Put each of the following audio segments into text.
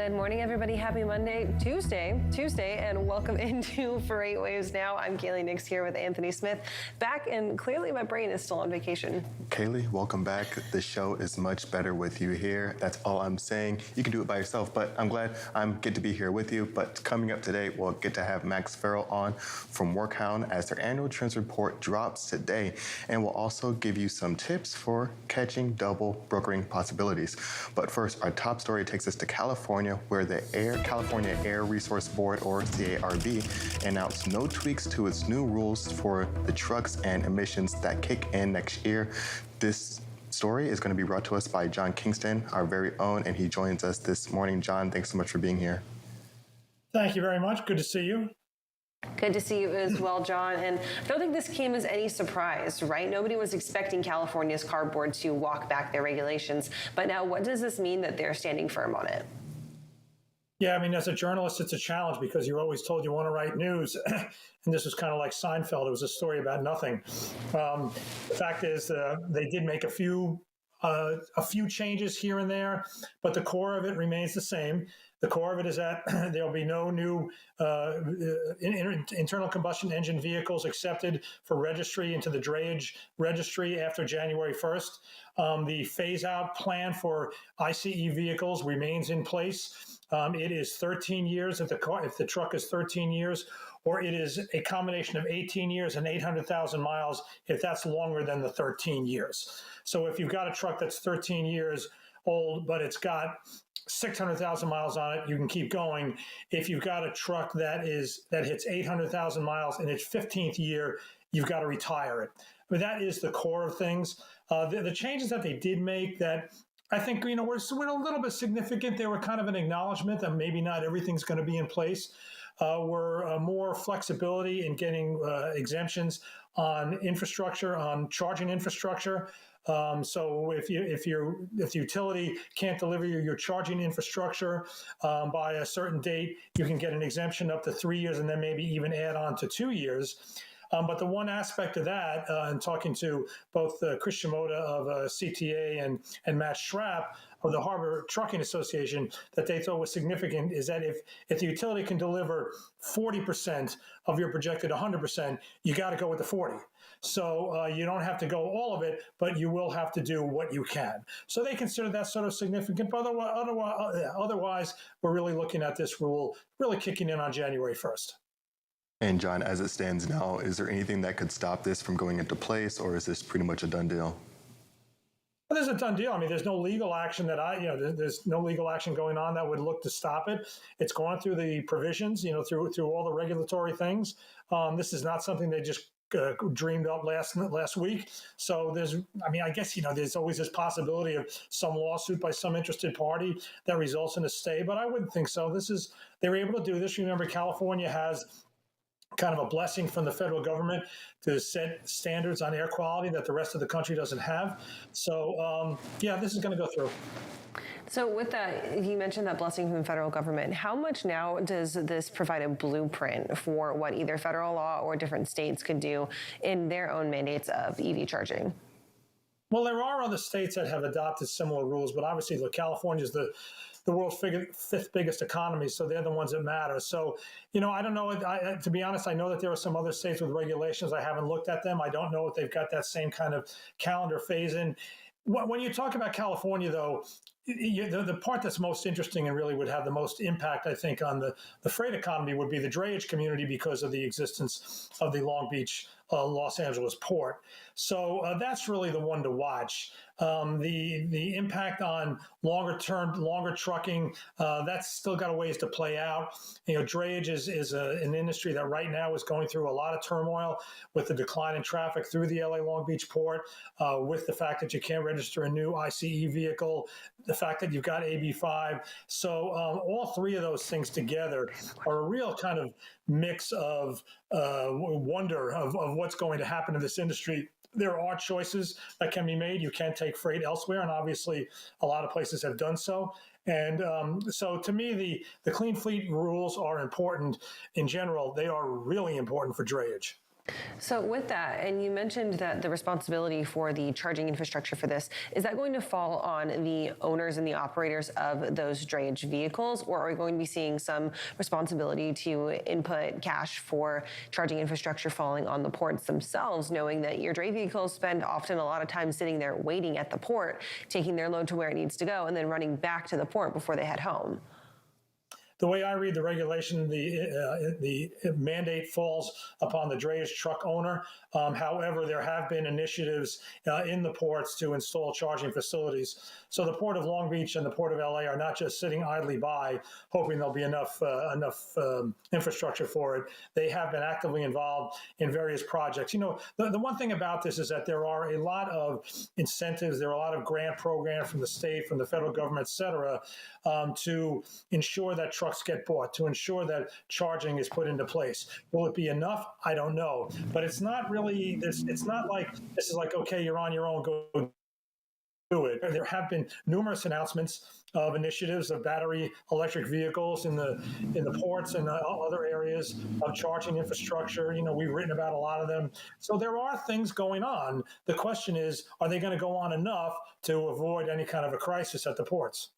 Good morning, everybody. Happy Tuesday, and welcome into FreightWaves Now. I'm Kaylee Nix here with Anthony Smith, back, and clearly my brain is still on vacation. Kaylee, welcome back. The show is much better with you here. That's all I'm saying. You can do it by yourself, but I'm glad get to be here with you. But coming up today, we'll get to have Max Farrell on from Workhound as their annual trends report drops today. And we'll also give you some tips for catching double brokering possibilities. But first, our top story takes us to California, where the California Air Resource Board, or CARB, announced no tweaks to its new rules for the trucks and emissions that kick in next year. This story is going to be brought to us by John Kingston, our very own, and he joins us this morning. John, thanks so much for being here. Thank you very much. Good to see you. Good to see you as well, John. And I don't think this came as any surprise, right? Nobody was expecting California's CARB board to walk back their regulations. But now, what does this mean that they're standing firm on it? Yeah, I mean, as a journalist, it's a challenge because you're always told you want to write news. And this was kind of like Seinfeld. It was a story about nothing. The fact is, they did make a few changes here and there, but the core of it remains the same. The core of it is that there'll be no new internal combustion engine vehicles accepted for registry into the drayage registry after January 1st. The phase-out plan for ICE vehicles remains in place. It is 13 years if the truck is 13 years, or it is a combination of 18 years and 800,000 miles if that's longer than the 13 years. So if you've got a truck that's 13 years old, but it's got 600,000 miles on it, you can keep going. If you've got a truck that hits 800,000 miles in its 15th year, you've got to retire it. I mean, that is the core of things. The changes that they did make that I think, were a little bit significant. They were kind of an acknowledgement that maybe not everything's going to be in place. Were more flexibility in getting exemptions on infrastructure, on charging infrastructure. So if the utility can't deliver your charging infrastructure by a certain date, you can get an exemption up to 3 years and then maybe even add on to 2 years. But the one aspect of that, and talking to both Chris Shimoda of CTA and Matt Schrapp of the Harbor Trucking Association, that they thought was significant is that if the utility can deliver 40% of your projected 100%, you got to go with the 40. So you don't have to go all of it, but you will have to do what you can. So they consider that sort of significant. But otherwise, we're really looking at this rule really kicking in on January 1st. And John, as it stands now, is there anything that could stop this from going into place, or is this pretty much a done deal? Well, there's a done deal. I mean, there's no legal action there's no legal action going on that would look to stop it. It's going through the provisions, through all the regulatory things. This is not something they just dreamed up last week. So I guess, there's always this possibility of some lawsuit by some interested party that results in a stay, but I wouldn't think so. They were able to do this. Remember, California has kind of a blessing from the federal government to set standards on air quality that the rest of the country doesn't have. So, this is going to go through. So with that, you mentioned that blessing from the federal government. How much now does this provide a blueprint for what either federal law or different states could do in their own mandates of EV charging? Well, there are other states that have adopted similar rules, but obviously, look, California is the world's fifth biggest economy, so they're the ones that matter. So, I don't know. To be honest, I know that there are some other states with regulations. I haven't looked at them. I don't know if they've got that same kind of calendar phase in. When you talk about California, though, the part that's most interesting and really would have the most impact, I think, on the freight economy would be the drayage community because of the existence of the Long Beach, Los Angeles port. So that's really the one to watch. The impact on longer trucking, that's still got a ways to play out. Drayage is an industry that right now is going through a lot of turmoil with the decline in traffic through the LA Long Beach port, with the fact that you can't register a new ICE vehicle, the fact that you've got AB5. So all three of those things together are a real kind of mix of wonder of what's going to happen in this industry. There are choices that can be made. You can take freight elsewhere, and obviously a lot of places have done so. And so to me, the clean fleet rules are important in general. They are really important for drayage. So with that, and you mentioned that the responsibility for the charging infrastructure for this, is that going to fall on the owners and the operators of those drayage vehicles, or are we going to be seeing some responsibility to input cash for charging infrastructure falling on the ports themselves, knowing that your dray vehicles spend often a lot of time sitting there waiting at the port, taking their load to where it needs to go, and then running back to the port before they head home? The way I read the regulation, the mandate falls upon the drayage truck owner. However, there have been initiatives in the ports to install charging facilities. So the Port of Long Beach and the Port of LA are not just sitting idly by, hoping there'll be enough infrastructure for it. They have been actively involved in various projects. You know, the one thing about this is that there are a lot of incentives, there are a lot of grant programs from the state, from the federal government, et cetera, to ensure that trucks get bought, to ensure that charging is put into place. Will it be enough? I don't know. But it's not really, it's not like this is like, okay, you're on your own, go do it. There have been numerous announcements of initiatives of battery electric vehicles in the ports and other areas of charging infrastructure. You know, we've written about a lot of them. So there are things going on. The question is, are they going to go on enough to avoid any kind of a crisis at the ports?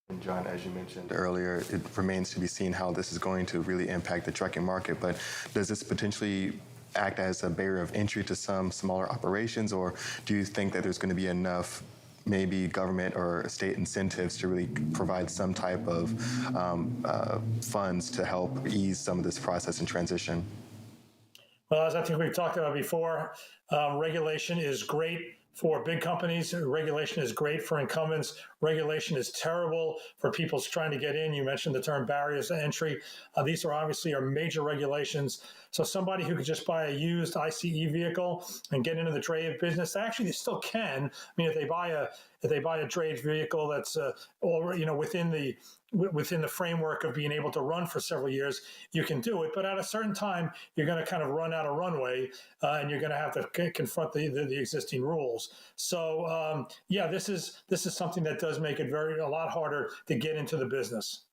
And John, as you mentioned earlier, it remains to be seen how this is going to really impact the trucking market, but does this potentially act as a barrier of entry to some smaller operations, or do you think that there's going to be enough maybe government or state incentives to really provide some type of funds to help ease some of this process and transition? Well, as I think we've talked about before, regulation is great for big companies. Regulation is great for incumbents. Regulation is terrible for people trying to get in. You mentioned the term barriers to entry. These are obviously major regulations. So somebody who could just buy a used ICE vehicle and get into the drayage business, actually they still can. I mean, if they buy a drayage vehicle that's already, you know, within the framework of being able to run for several years, you can do it. But at a certain time, you're going to kind of run out of runway, and you're going to have to confront the existing rules. So yeah, this is something that does make it a lot harder to get into the business.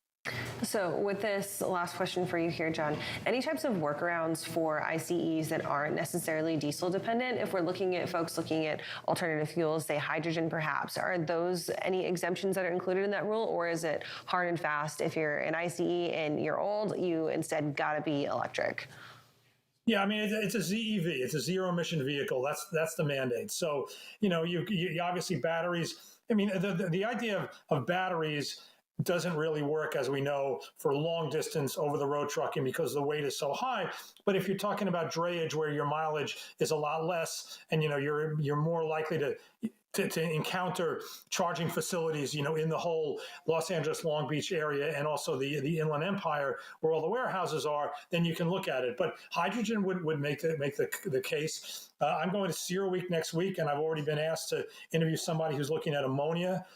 So with this last question for you here, John, any types of workarounds for ICEs that aren't necessarily diesel dependent? If we're looking at folks looking at alternative fuels, say hydrogen perhaps, are those any exemptions that are included in that rule? Or is it hard and fast, if you're an ICE and you're old, you instead gotta be electric? Yeah, I mean, it's a ZEV. It's a zero emission vehicle. That's the mandate. So, you know, you obviously batteries. I mean, the idea of batteries doesn't really work, as we know, for long distance over the road trucking because the weight is so high. But if you're talking about drayage where your mileage is a lot less, and you know you're more likely to encounter charging facilities, you know, in the whole Los Angeles, Long Beach area, and also the Inland Empire where all the warehouses are, then you can look at it. But hydrogen would make the case. I'm going to Zero Week next week, and I've already been asked to interview somebody who's looking at ammonia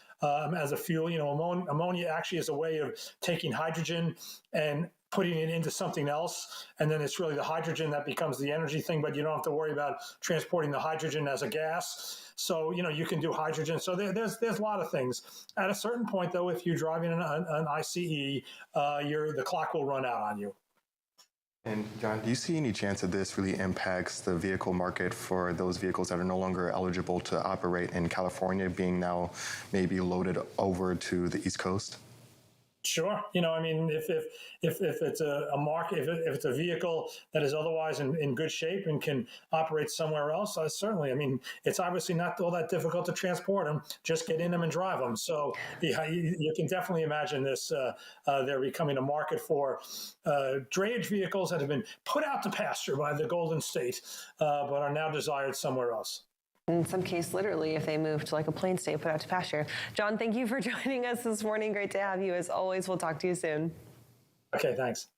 as a fuel. You know, ammonia actually is a way of taking hydrogen and putting it into something else, and then it's really the hydrogen that becomes the energy thing, but you don't have to worry about transporting the hydrogen as a gas. So, you know, you can do hydrogen. So there's a lot of things. At a certain point, though, if you're driving an ICE, the clock will run out on you. And John, do you see any chance that this really impacts the vehicle market for those vehicles that are no longer eligible to operate in California, being now maybe loaded over to the East Coast? Sure. You know, I mean, if it's a market, if it's a vehicle that is otherwise in good shape and can operate somewhere else, certainly. I mean, it's obviously not all that difficult to transport them. Just get in them and drive them. So yeah, you can definitely imagine this. They're becoming a market for drayage vehicles that have been put out to pasture by the Golden State, but are now desired somewhere else. In some case, literally, if they move to like a plain state, put out to pasture. John, thank you for joining us this morning. Great to have you. As always, we'll talk to you soon. Okay, thanks.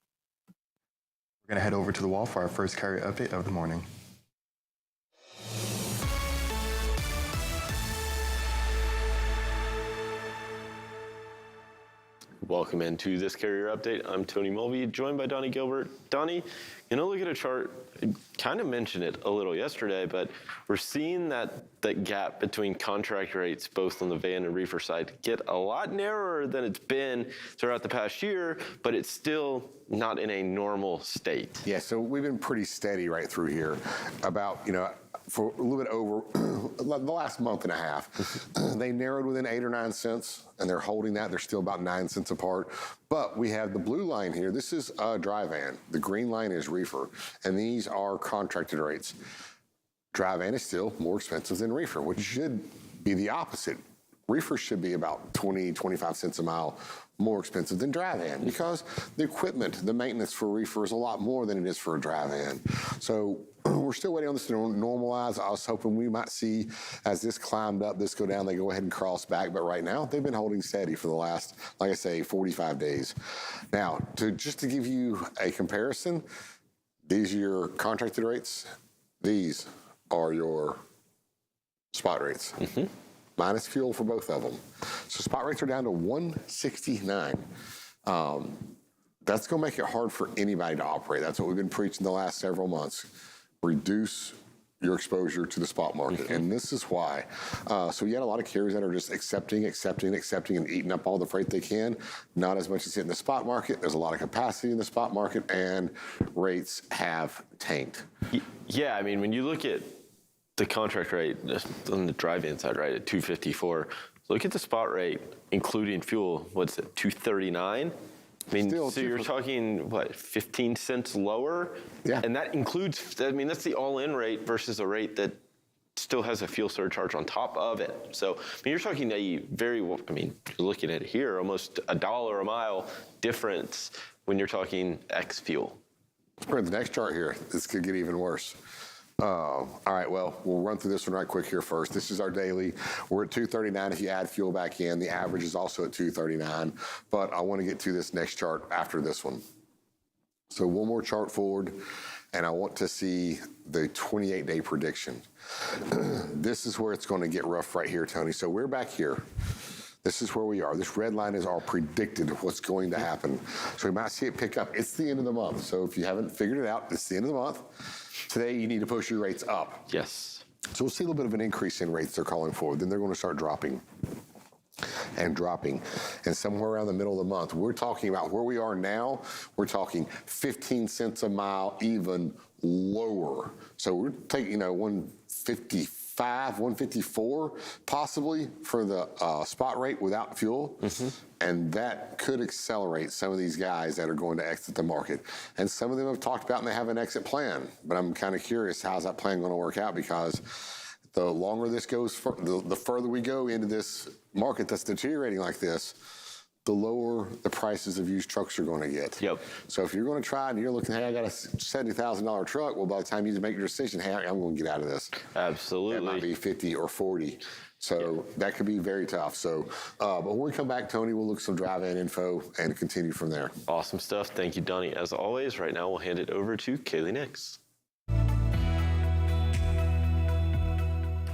We're going to head over to the wall for our first carrier update of the morning. Welcome into this carrier update. I'm Tony Mulvey, joined by Donnie Gilbert. Donnie, look at a chart, kind of mentioned it a little yesterday, but we're seeing that gap between contract rates, both on the van and reefer side, get a lot narrower than it's been throughout the past year, but it's still not in a normal state. Yeah, so we've been pretty steady right through here. About, for a little bit over the last month and a half, they narrowed within 8 or 9 cents, and they're holding that. They're still about 9 cents apart. But we have the blue line here. This is a dry van. The green line is reefer, and these are contracted rates. Dry van is still more expensive than reefer, which should be the opposite. Reefer should be about 20, 25 cents a mile more expensive than dry van because the equipment, the maintenance for reefer is a lot more than it is for a dry van. So we're still waiting on this to normalize. I was hoping we might see, as this climbed up, this go down, they go ahead and cross back. But right now, they've been holding steady for the last, like I say, 45 days. Now, just to give you a comparison, these are your contracted rates. These are your spot rates. Minus fuel for both of them. So spot rates are down to 169. That's going to make it hard for anybody to operate. That's what we've been preaching the last several months. Reduce your exposure to the spot market. And this is why. So you had a lot of carriers that are just accepting, and eating up all the freight they can. Not as much as hitting the spot market. There's a lot of capacity in the spot market, and rates have tanked. Yeah, I mean, when you look at the contract rate on the dry van side, right, at 254. Look at the spot rate, including fuel. What's it, 239? I mean, Still so you're talking, 15 cents lower? Yeah. And that includes, that's the all-in rate versus a rate that still has a fuel surcharge on top of it. So, you're talking a you're looking at it here, almost $1 a mile difference when you're talking X fuel. Let's bring the next chart here. This could get even worse. All right, well, we'll run through this one right quick here first. This is our daily. We're at 239 if you add fuel back in. The average is also at 239, but I want to get to this next chart after this one. So one more chart forward, and I want to see the 28-day prediction. This is where it's going to get rough right here, Tony. So we're back here. This is where we are. This red line is our predicted what's going to happen. So we might see it pick up. It's the end of the month. So if you haven't figured it out, it's the end of the month. Today, you need to push your rates up. Yes. So we'll see a little bit of an increase in rates they're calling for. Then they're going to start dropping and dropping. And somewhere around the middle of the month, we're talking about where we are now, we're talking 15 cents a mile, even lower. So we're taking, 155, 154 possibly for the spot rate without fuel. And that could accelerate some of these guys that are going to exit the market. And some of them have talked about and they have an exit plan. But I'm kind of curious, how's that plan going to work out? Because the longer this goes, the further we go into this market that's deteriorating like this, the lower the prices of used trucks are going to get. Yep. So if you're going to try and you're looking, hey, I got a $70,000 truck, well, by the time you make your decision, hey, I'm going to get out of this. Absolutely. It might be 50 or 40. So that could be very tough. So, but when we come back, Tony, we'll look at some dry van info and continue from there. Awesome stuff. Thank you, Donnie. As always, right now we'll hand it over to Kaylee next.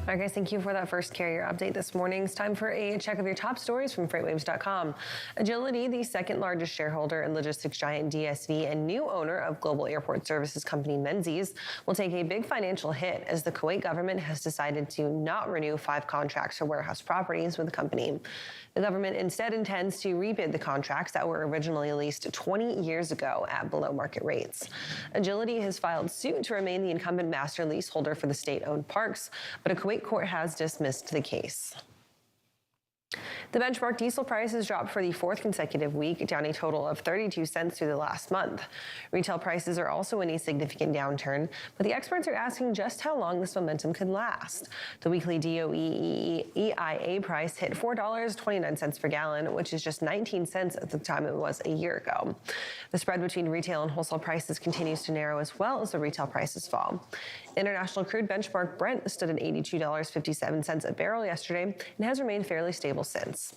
All right, guys, thank you for that first carrier update this morning. It's time for a check of your top stories from FreightWaves.com. Agility, the second largest shareholder in logistics giant DSV and new owner of global airport services company Menzies, will take a big financial hit as the Kuwait government has decided to not renew 5 contracts for warehouse properties with the company. The government instead intends to rebid the contracts that were originally leased 20 years ago at below market rates. Agility has filed suit to remain the incumbent master leaseholder for the state-owned parks, but a Kuwait court has dismissed the case. The benchmark diesel prices dropped for the 4th consecutive week, down a total of 32 cents through the last month. Retail prices are also in a significant downturn, but the experts are asking just how long this momentum could last. The weekly DOE EIA price hit $4.29 per gallon, which is just 19 cents at the time it was a year ago. The spread between retail and wholesale prices continues to narrow as well as the retail prices fall. International crude benchmark Brent stood at $82.57 a barrel yesterday and has remained fairly stable since.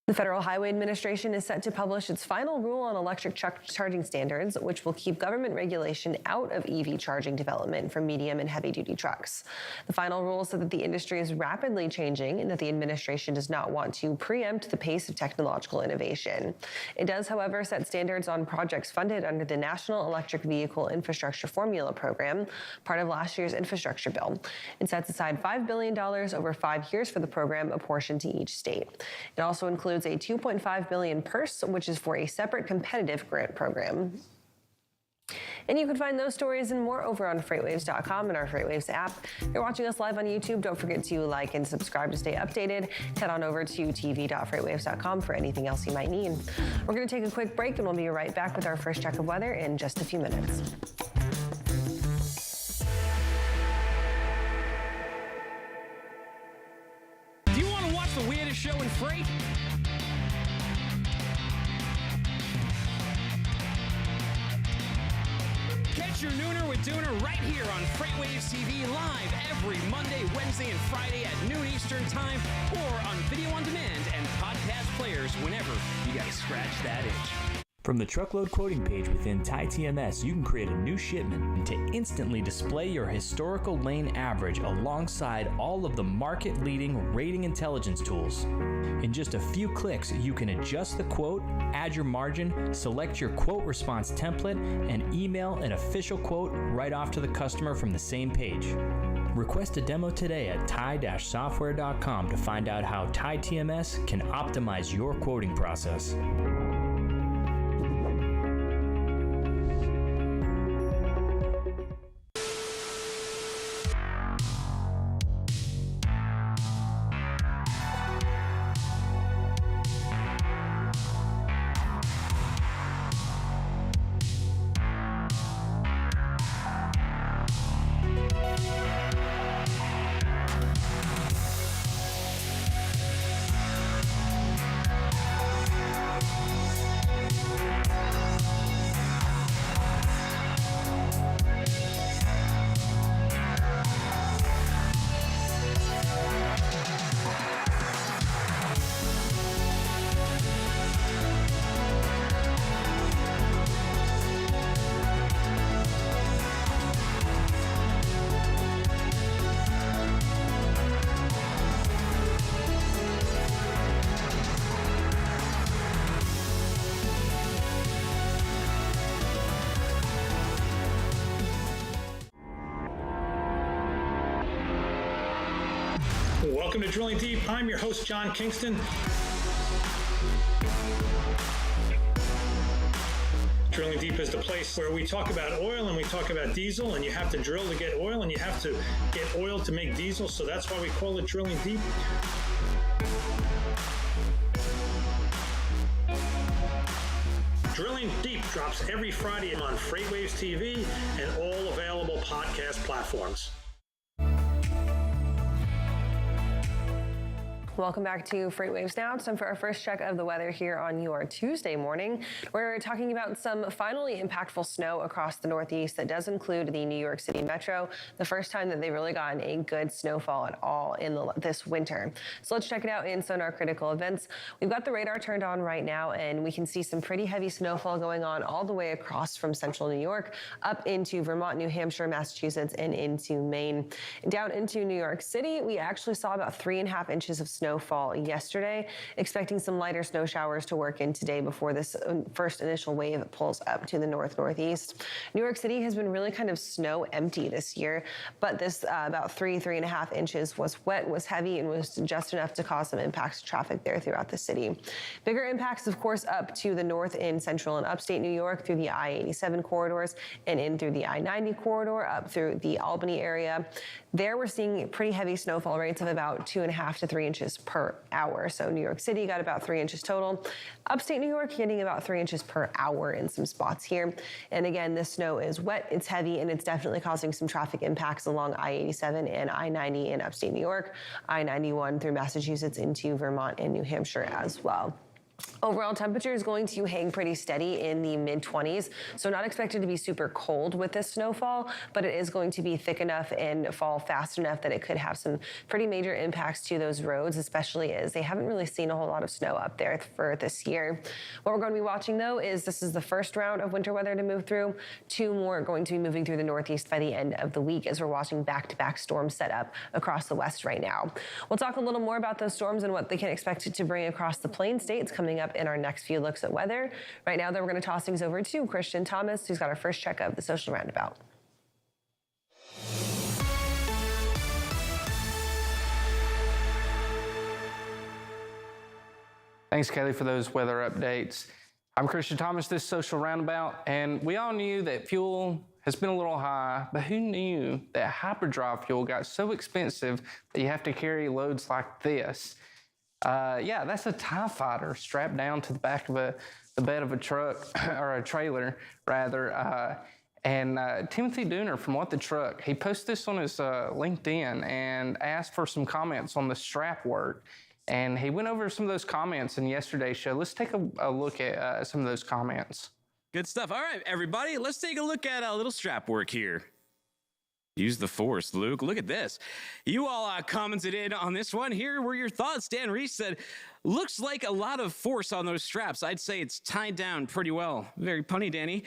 The Federal Highway Administration is set to publish its final rule on electric truck charging standards, which will keep government regulation out of EV charging development for medium and heavy-duty trucks. The final rule said that the industry is rapidly changing and that the administration does not want to preempt the pace of technological innovation. It does, however, set standards on projects funded under the National Electric Vehicle Infrastructure Formula Program, part of last year's infrastructure bill. It sets aside $5 billion over 5 years for the program, apportioned to each state. It also includes a $2.5 billion purse, which is for a separate competitive grant program. And you can find those stories and more over on FreightWaves.com and our FreightWaves app. If you're watching us live on YouTube, don't forget to like and subscribe to stay updated. Head on over to tv.freightwaves.com for anything else you might need. We're going to take a quick break, and we'll be right back with our first check of weather in just a few minutes. Do you want to watch the weirdest show in freight? Catch your nooner with Dooner right here on FreightWaves TV live every Monday, Wednesday, and Friday at noon Eastern Time, or on video on demand and podcast players whenever you gotta scratch that itch. From the truckload quoting page within TMS, you can create a new shipment to instantly display your historical lane average alongside all of the market-leading rating intelligence tools. In just a few clicks, you can adjust the quote, add your margin, select your quote response template, and email an official quote right off to the customer from the same page. Request a demo today at tie-software.com to find out how TMS can optimize your quoting process. Welcome to Drilling Deep. I'm your host, John Kingston. Drilling Deep is the place where we talk about oil and we talk about diesel, and you have to drill to get oil and you have to get oil to make diesel, so that's why we call it Drilling Deep. Drilling Deep drops every Friday on FreightWaves TV and all available podcast platforms. Welcome back to FreightWaves Now. It's time for our first check of the weather here on your Tuesday morning. We're talking about some finally impactful snow across the Northeast that does include the New York City metro, the first time that they've really gotten a good snowfall at all in this winter. So let's check it out in Sonar Critical Events. We've got the radar turned on right now, and we can see some pretty heavy snowfall going on all the way across from central New York up into Vermont, New Hampshire, Massachusetts, and into Maine. Down into New York City, we actually saw about 3.5 inches of snowfall yesterday, expecting some lighter snow showers to work in today before this first initial wave pulls up to the northeast. New York City has been really kind of snow empty this year, but this about 3.5 inches was wet, was heavy, and was just enough to cause some impacts to traffic there throughout the city. Bigger impacts, of course, up to the north in central and upstate New York through the I-87 corridors and in through the I-90 corridor up through the Albany area. There we're seeing pretty heavy snowfall rates of about 2.5 to 3 inches per hour. So New York City got about 3 inches total. Upstate New York getting about 3 inches per hour in some spots here. And again, this snow is wet, it's heavy, and it's definitely causing some traffic impacts along I-87 and I-90 in upstate New York, I-91 through Massachusetts into Vermont and New Hampshire as well. Overall temperature is going to hang pretty steady in the mid-20s, so not expected to be super cold with this snowfall, but it is going to be thick enough and fall fast enough that it could have some pretty major impacts to those roads, especially as they haven't really seen a whole lot of snow up there for this year. What we're going to be watching, though, is this is the first round of winter weather to move through. 2 more are going to be moving through the Northeast by the end of the week as we're watching back-to-back storms set up across the West right now. We'll talk a little more about those storms and what they can expect to bring across the Plain States coming up in our next few looks at weather. Right now, though, we're going to toss things over to Christian Thomas, who's got our first check of the social roundabout. Thanks, Kaylee, for those weather updates. I'm Christian Thomas, this social roundabout, and we all knew that fuel has been a little high, but who knew that hyperdrive fuel got so expensive that you have to carry loads like this? Yeah, that's a TIE fighter strapped down to the back of the bed of a truck, or a trailer, rather. Timothy Dooner from What the Truck, he posted this on his LinkedIn and asked for some comments on the strap work. And he went over some of those comments in yesterday's show. Let's take a look at some of those comments. Good stuff. All right, everybody, let's take a look at a little strap work here. Use the force, Luke. Look at this. You all commented in on this one. Here were your thoughts. Dan Reese said, looks like a lot of force on those straps. I'd say it's tied down pretty well. Very punny, Danny.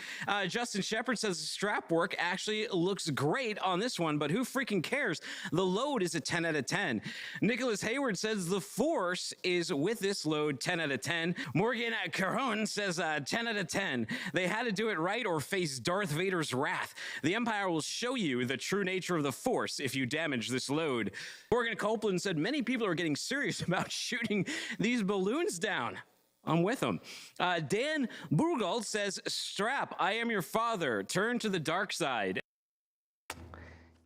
Justin Shepard says the strap work actually looks great on this one, but who freaking cares? The load is a 10 out of 10. Nicholas Hayward says the force is with this load 10 out of 10. Morgan Caron says 10 out of 10. They had to do it right or face Darth Vader's wrath. The Empire will show you the true nature of the force if you damage this load. Morgan Copeland said many people are getting serious about shooting these balloons down. I'm with them. Dan Burgold says, strap, I am your father. Turn to the dark side.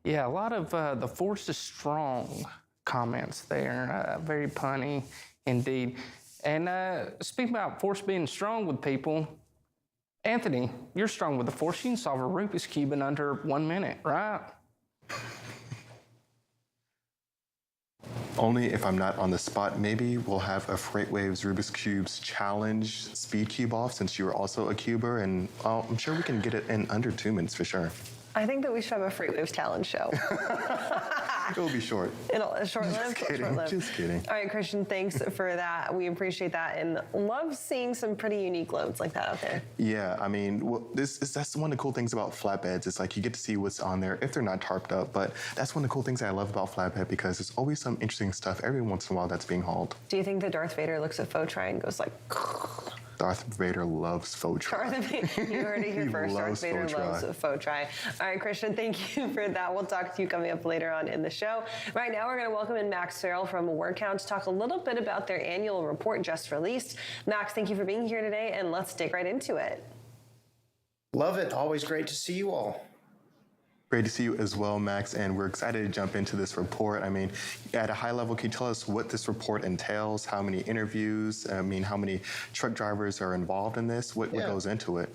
Yeah, a lot of the force is strong comments there. Very punny indeed. And speaking about force being strong with people, Anthony, you're strong with the force. You can solve a Rubik's Cube in under 1 minute, right? Only if I'm not on the spot. Maybe we'll have a FreightWaves Rubik's Cubes challenge speed cube off since you are also a cuber, and I'm sure we can get it in under 2 minutes for sure. I think that we should have a FreightWaves talent show. It will be short. Short-lived? Just kidding. All right, Christian, thanks for that. We appreciate that and love seeing some pretty unique loads like that out there. Yeah, I mean, that's one of the cool things about flatbeds. It's like you get to see what's on there if they're not tarped up. But that's one of the cool things I love about flatbed because there's always some interesting stuff every once in a while that's being hauled. Do you think that Darth Vader looks at Fotri and goes like... Darth Vader loves Fotri. You heard it here first. Darth Vader loves Fotri. All right, Christian, thank you for that. We'll talk to you coming up later on in the show. Right now, we're going to welcome in Max Farrell from Workhound to talk a little bit about their annual report just released. Max, thank you for being here today, and let's dig right into it. Love it. Always great to see you all. Great to see you as well, Max, and we're excited to jump into this report. I mean, at a high level, can you tell us what this report entails? How many interviews? I mean, how many truck drivers are involved in this? What goes into it?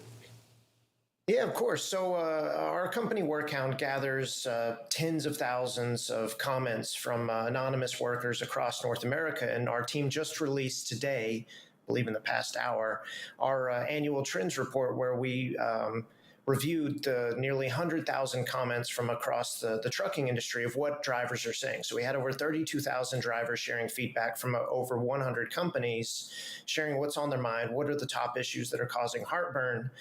Yeah, of course. So our company Workhound gathers tens of thousands of comments from anonymous workers across North America, and our team just released today, I believe in the past hour, our annual trends report where we reviewed the nearly 100,000 comments from across the trucking industry of what drivers are saying. So we had over 32,000 drivers sharing feedback from over 100 companies, sharing what's on their mind, what are the top issues that are causing heartburn.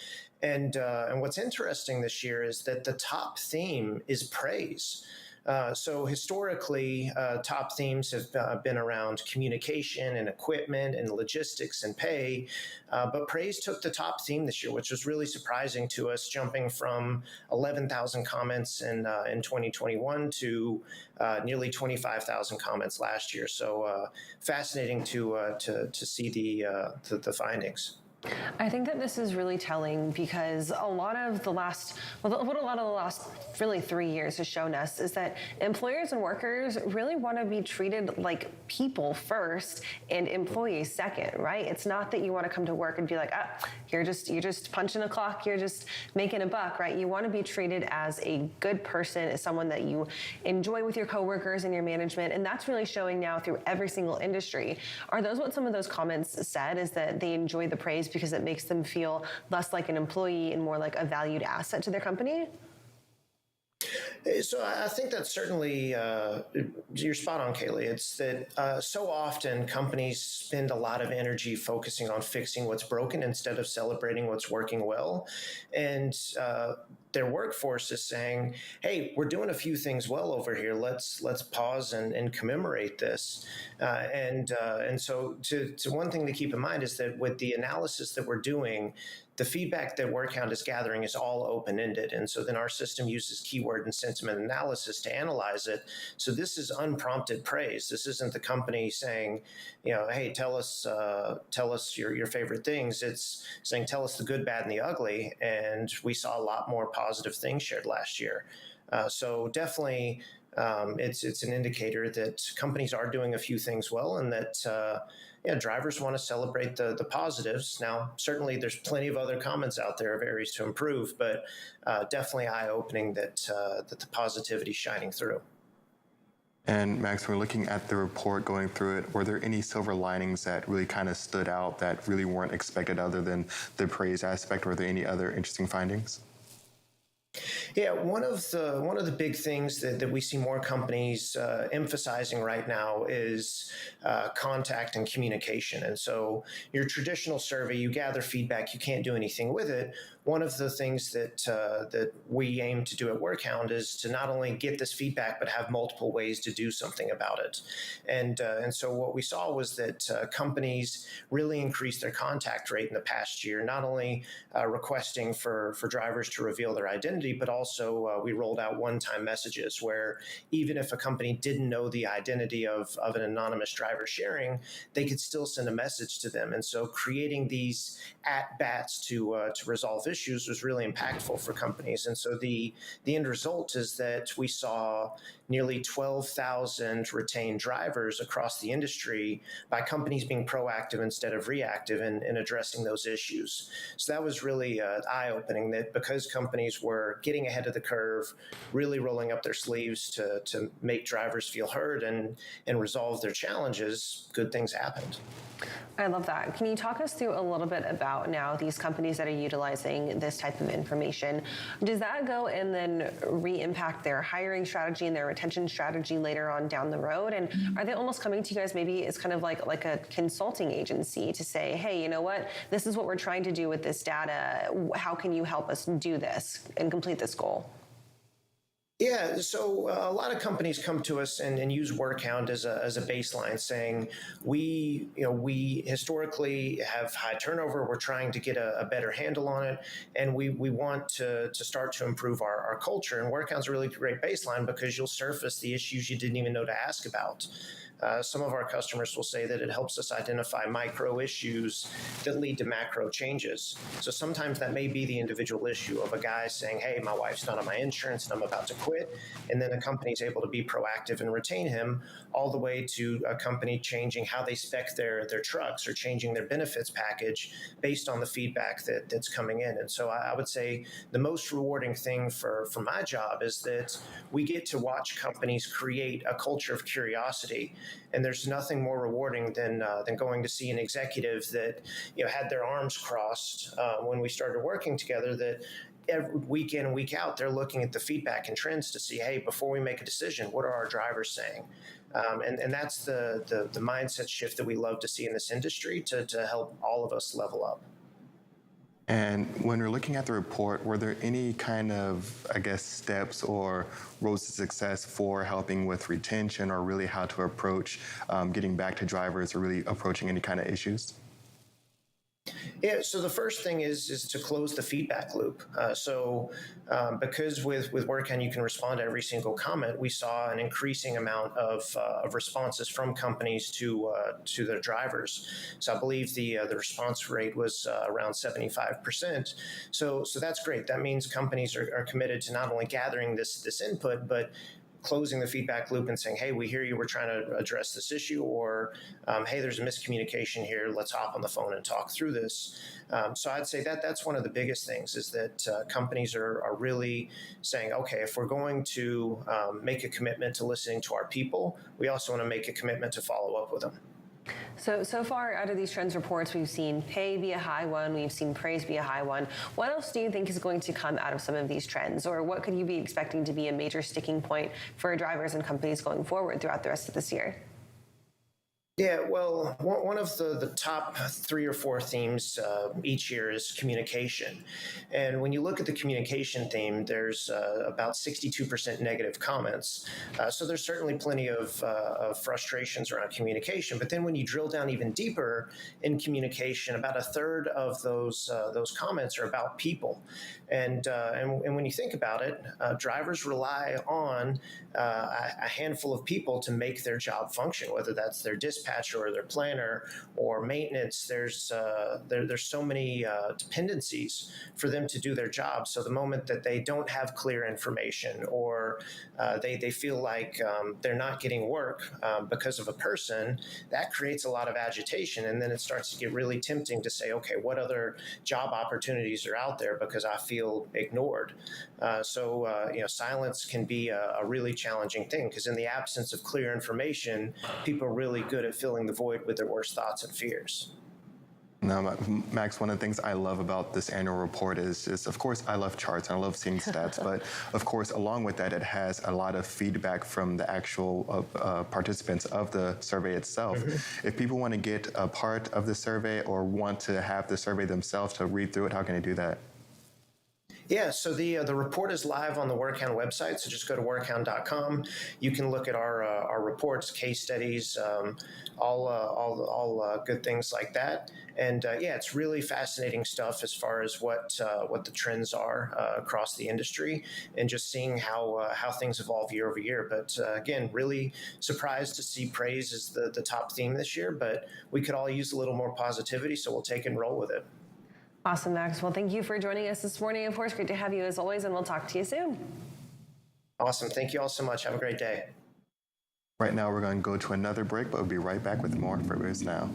And what's interesting this year is that the top theme is praise. So historically, top themes have been around communication and equipment and logistics and pay, but praise took the top theme this year, which was really surprising to us, jumping from 11,000 comments in 2021 to nearly 25,000 comments last year. So fascinating to see the findings. I think that this is really telling because what a lot of the last really 3 years has shown us is that employers and workers really want to be treated like people first and employees second, right? It's not that you want to come to work and be like, You're just punching a clock. You're just making a buck, right? You want to be treated as a good person, as someone that you enjoy with your coworkers and your management, and that's really showing now through every single industry. Are those what some of those comments said? Is that they enjoy the praise because it makes them feel less like an employee and more like a valued asset to their company? So I think that's certainly, you're spot on, Kaylee. It's that so often companies spend a lot of energy focusing on fixing what's broken instead of celebrating what's working well. And their workforce is saying, hey, we're doing a few things well over here. Let's pause and commemorate this. And so to one thing to keep in mind is that with the analysis that we're doing, the feedback that Workhound is gathering is all open-ended. And so then our system uses keyword and sentiment analysis to analyze it. So this is unprompted praise. This isn't the company saying, hey, tell us your favorite things. It's saying, tell us the good, bad, and the ugly. And we saw a lot more positive things shared last year. So definitely it's an indicator that companies are doing a few things well, and that drivers want to celebrate the positives. Now, certainly there's plenty of other comments out there of areas to improve, but definitely eye-opening that the positivity is shining through. And Max, when we're looking at the report, going through it, were there any silver linings that really kind of stood out that really weren't expected other than the praise aspect? Were there any other interesting findings? Yeah, one of the big things that we see more companies emphasizing right now is contact and communication. And so your traditional survey, you gather feedback, you can't do anything with it. One of the things that we aim to do at Workhound is to not only get this feedback, but have multiple ways to do something about it. And so what we saw was that companies really increased their contact rate in the past year, not only requesting for drivers to reveal their identity, but also we rolled out one-time messages where even if a company didn't know the identity of an anonymous driver sharing, they could still send a message to them. And so creating these at-bats to resolve issues was really impactful for companies. And so the end result is that we saw nearly 12,000 retained drivers across the industry by companies being proactive instead of reactive in addressing those issues. So that was really eye-opening, that because companies were getting ahead of the curve, really rolling up their sleeves to make drivers feel heard and resolve their challenges, good things happened. I love that. Can you talk us through a little bit about now these companies that are utilizing this type of information? Does that go and then re-impact their hiring strategy and their retention strategy later on down the road? And are they almost coming to you guys maybe as kind of like a consulting agency to say, hey, you know what, this is what we're trying to do with this data. How can you help us do this and complete this goal? Yeah, so a lot of companies come to us and use Workhound as a baseline, saying we historically have high turnover. We're trying to get a better handle on it, and we want to start to improve our culture. And Workhound's a really great baseline because you'll surface the issues you didn't even know to ask about. Some of our customers will say that it helps us identify micro issues that lead to macro changes. So sometimes that may be the individual issue of a guy saying, hey, my wife's not on my insurance and I'm about to quit. And then a company's able to be proactive and retain him, all the way to a company changing how they spec their trucks or changing their benefits package based on the feedback that's coming in. And so I would say the most rewarding thing for my job is that we get to watch companies create a culture of curiosity. And there's nothing more rewarding than going to see an executive that had their arms crossed when we started working together, that every week in and week out, they're looking at the feedback and trends to see, hey, before we make a decision, what are our drivers saying? And that's the mindset shift that we love to see in this industry to help all of us level up. And when we're looking at the report, were there any kind of, steps or roads to success for helping with retention, or really how to approach getting back to drivers, or really approaching any kind of issues? Yeah, so the first thing is to close the feedback loop. Because with Workhound you can respond to every single comment, we saw an increasing amount of responses from companies to their drivers. So I believe the response rate was around 75%. So that's great. That means companies are committed to not only gathering this input, but closing the feedback loop and saying, hey, we hear you, we're trying to address this issue, or hey, there's a miscommunication here, let's hop on the phone and talk through this. So I'd say that's one of the biggest things, is that companies are really saying, okay, if we're going to make a commitment to listening to our people, we also want to make a commitment to follow up with them. So far out of these trends reports, we've seen pay be a high one, we've seen praise be a high one. What else do you think is going to come out of some of these trends, or what could you be expecting to be a major sticking point for drivers and companies going forward throughout the rest of this year? Yeah, well, one of the top 3 or 4 themes each year is communication. And when you look at the communication theme, there's about 62% negative comments. So there's certainly plenty of frustrations around communication. But then when you drill down even deeper in communication, about a third of those comments are about people. And when you think about it, drivers rely on a handful of people to make their job function, whether that's their dispatcher or their planner or maintenance. There's so many dependencies for them to do their job. So the moment that they don't have clear information, or they feel like they're not getting work because of a person, that creates a lot of agitation. And then it starts to get really tempting to say, okay, what other job opportunities are out there because I feel ignored? So silence can be a really challenging thing, because in the absence of clear information, people are really good at filling the void with their worst thoughts and fears. Now, Max, one of the things I love about this annual report is of course, I love charts and I love seeing stats, but of course, along with that, it has a lot of feedback from the actual participants of the survey itself. If people want to get a part of the survey or want to have the survey themselves to read through it, how can they do that? Yeah, so the report is live on the Workhound website, so just go to workhound.com. You can look at our reports, case studies, all good things like that. And it's really fascinating stuff as far as what the trends are across the industry, and just seeing how things evolve year over year. But again, really surprised to see praise as the top theme this year, but we could all use a little more positivity, so we'll take and roll with it. Awesome, Max. Well, thank you for joining us this morning. Of course, great to have you as always, and we'll talk to you soon. Awesome. Thank you all so much. Have a great day. Right now, we're going to go to another break, but we'll be right back with more FreightWaves Now.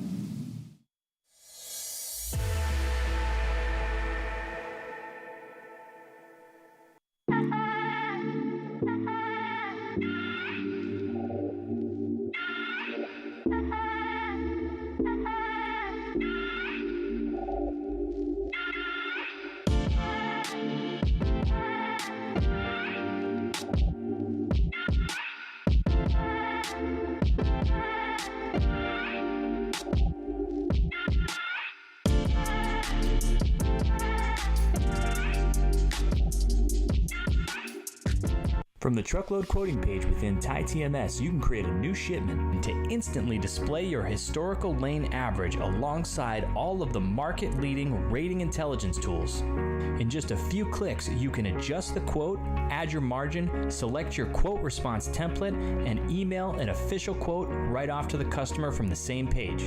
From the truckload quoting page within TMS, you can create a new shipment to instantly display your historical lane average alongside all of the market-leading rating intelligence tools. In just a few clicks, you can adjust the quote, add your margin, select your quote response template, and email an official quote right off to the customer from the same page.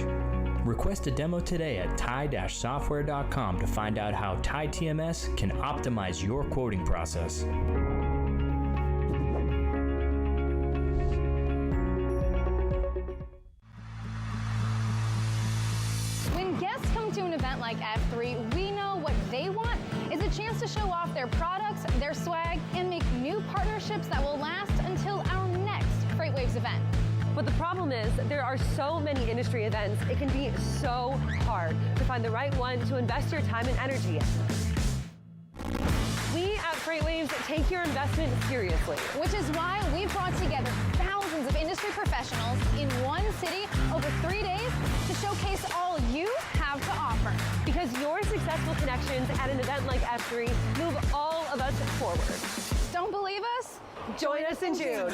Request a demo today at tie-software.com to find out how TMS can optimize your quoting process. Like F3, we know what they want is a chance to show off their products, their swag, and make new partnerships that will last until our next FreightWaves event. But the problem is there are so many industry events, it can be so hard to find the right one to invest your time and energy in. We at FreightWaves take your investment seriously. Which is why we've brought together thousands of industry professionals in one city over 3 days to showcase all you have to offer. Because your successful connections at an event like F3 move all of us forward. Don't believe us? Join us in June.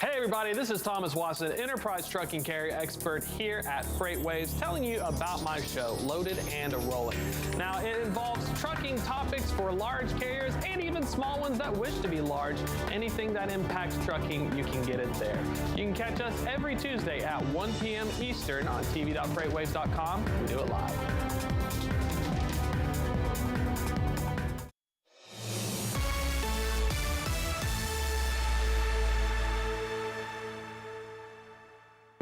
Hey, everybody, this is Thomas Watson, enterprise trucking carrier expert here at FreightWaves, telling you about my show, Loaded and Rolling. Now, it involves trucking topics for large carriers and even small ones that wish to be large. Anything that impacts trucking, you can get it there. You can catch us every Tuesday at 1 p.m. Eastern on tv.freightwaves.com. We do it live.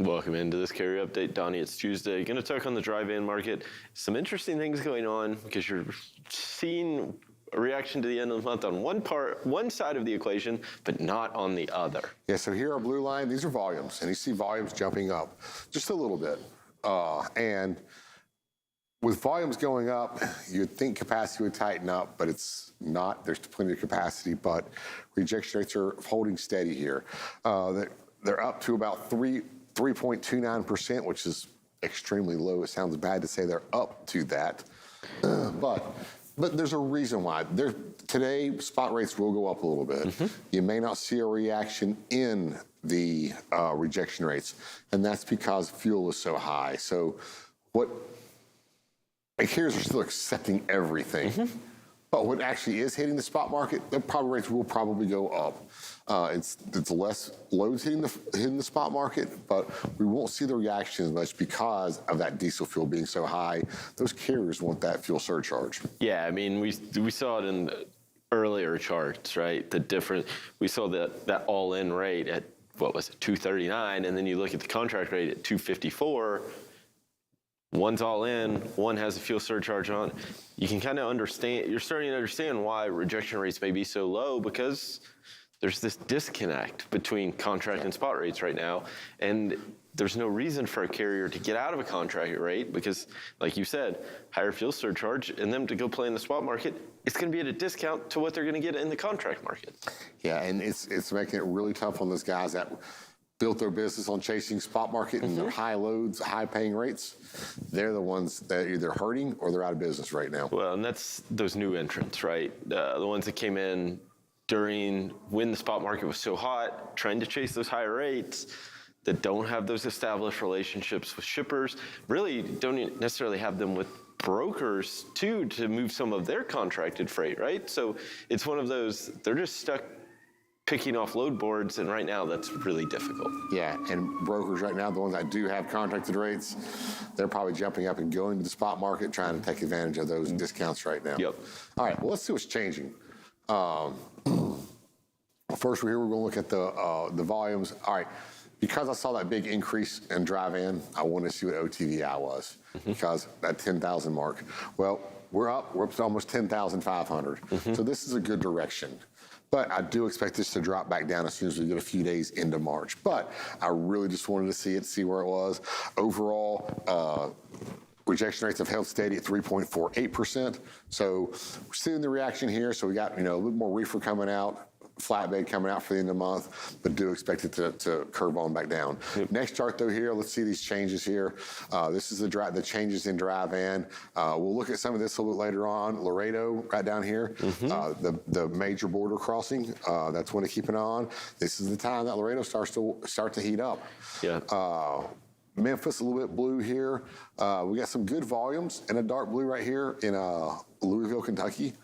Welcome into this carrier update. Donnie, it's Tuesday. Going to talk on the dry van market. Some interesting things going on because you're seeing a reaction to the end of the month on one side of the equation, but not on the other. Yeah, so here our blue line, these are volumes, and you see volumes jumping up just a little bit. And with volumes going up, you'd think capacity would tighten up, but it's not. There's plenty of capacity, but rejection rates are holding steady here. They're up to about 3.29%, which is extremely low. It sounds bad to say they're up to that, but there's a reason why. Today, spot rates will go up a little bit. You may not see a reaction in the rejection rates, and that's because fuel is so high. So carriers are still accepting everything. But what actually is hitting the spot market, the rates will probably go up. It's less loads hitting the spot market, but we won't see the reaction as much because of that diesel fuel being so high. Those carriers want that fuel surcharge. Yeah, I mean, we saw it in the earlier charts, right? The difference, we saw that all-in rate at, what was it, 239, and then you look at the contract rate at 254. One's all in, one has a fuel surcharge on. You can kind of understand, you're starting to understand why rejection rates may be so low because there's this disconnect between contract and spot rates right now. And there's no reason for a carrier to get out of a contract rate because, like you said, higher fuel surcharge and them to go play in the spot market, it's going to be at a discount to what they're going to get in the contract market. Yeah, and it's making it really tough on those guys that built their business on chasing spot market and their high loads, high paying rates. They're the ones that are either hurting or they're out of business right now. Well, and that's those new entrants, right? The ones that came in when the spot market was so hot, trying to chase those higher rates, that don't have those established relationships with shippers, really don't necessarily have them with brokers too to move some of their contracted freight, right? So it's one of those, they're just stuck picking off load boards, and right now that's really difficult. Yeah, and brokers right now, the ones that do have contracted rates, they're probably jumping up and going to the spot market, trying to take advantage of those discounts right now. Yep. All right, well, let's see what's changing. First, we're going to look at the volumes. All right, because I saw that big increase in dry van, I wanted to see what OTVI was, because that 10,000 mark. Well, we're up to almost 10,500. So this is a good direction. But I do expect this to drop back down as soon as we get a few days into March. But I really just wanted to see where it was. Overall, rejection rates have held steady at 3.48%. So we're seeing the reaction here. So we got a little more reefer coming out, flatbed coming out for the end of the month, but do expect it to curve on back down. Next chart though here, let's see these changes here. This is the changes in dry van. We'll look at some of this a little bit later on. Laredo, right down here, the major border crossing, that's one to keep an eye on. This is the time that Laredo starts to heat up. Yeah. Memphis, a little bit blue here. We got some good volumes and a dark blue right here in Louisville, Kentucky.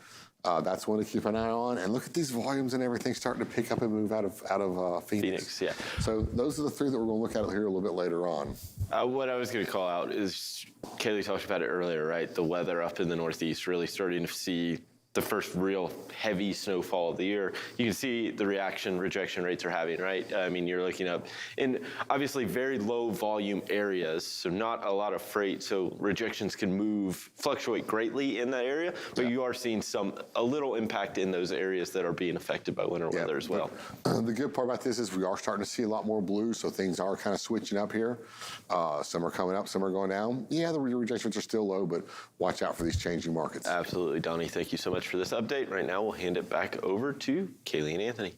That's one to keep an eye on. And look at these volumes and everything starting to pick up and move out of Phoenix. Yeah. So those are the three that we're going to look at here a little bit later on. What I was going to call out is, Kaylee talked about it earlier, right? The weather up in the Northeast, really starting to see the first real heavy snowfall of the year. You can see the rejection rates are having, right? I mean, you're looking up in obviously very low volume areas, so not a lot of freight, so rejections can fluctuate greatly in that area, but you are seeing a little impact in those areas that are being affected by winter weather as well. The good part about this is we are starting to see a lot more blue, so things are kind of switching up here. Some are coming up, some are going down. Yeah, the rejections are still low, but watch out for these changing markets. Absolutely, Donnie. Thank you so much for this update. Right now, we'll hand it back over to Kaylee and Anthony.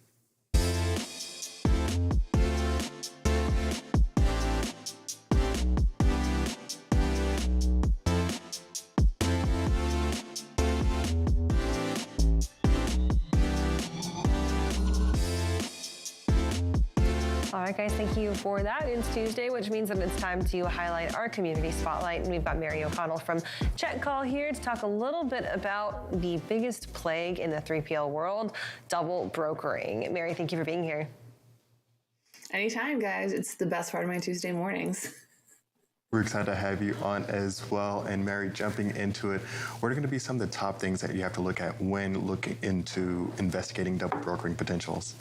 All right, guys, thank you for that. It's Tuesday, which means that it's time to highlight our community spotlight. And we've got Mary O'Connell from Check Call here to talk a little bit about the biggest plague in the 3PL world, double brokering. Mary, thank you for being here. Anytime, guys. It's the best part of my Tuesday mornings. We're excited to have you on as well. And Mary, jumping into it, what are going to be some of the top things that you have to look at when looking into investigating double brokering potentials?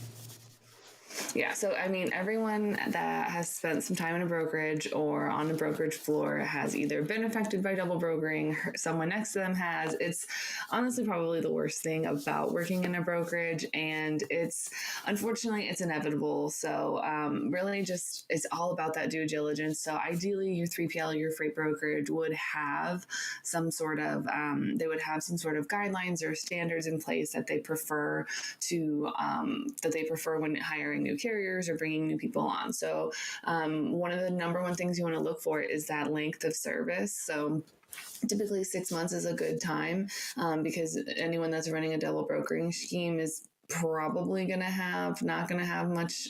Yeah, so I mean, everyone that has spent some time in a brokerage or on the brokerage floor has either been affected by double brokering, someone next to them has. It's honestly probably the worst thing about working in a brokerage, and unfortunately it's inevitable. So really just, it's all about that due diligence. So ideally your 3PL, your freight brokerage would have some sort of, guidelines or standards in place that they prefer when hiring new carriers or bringing new people on. So one of the number one things you want to look for is that length of service. So typically 6 months is a good time because anyone that's running a double brokering scheme is probably not going to have much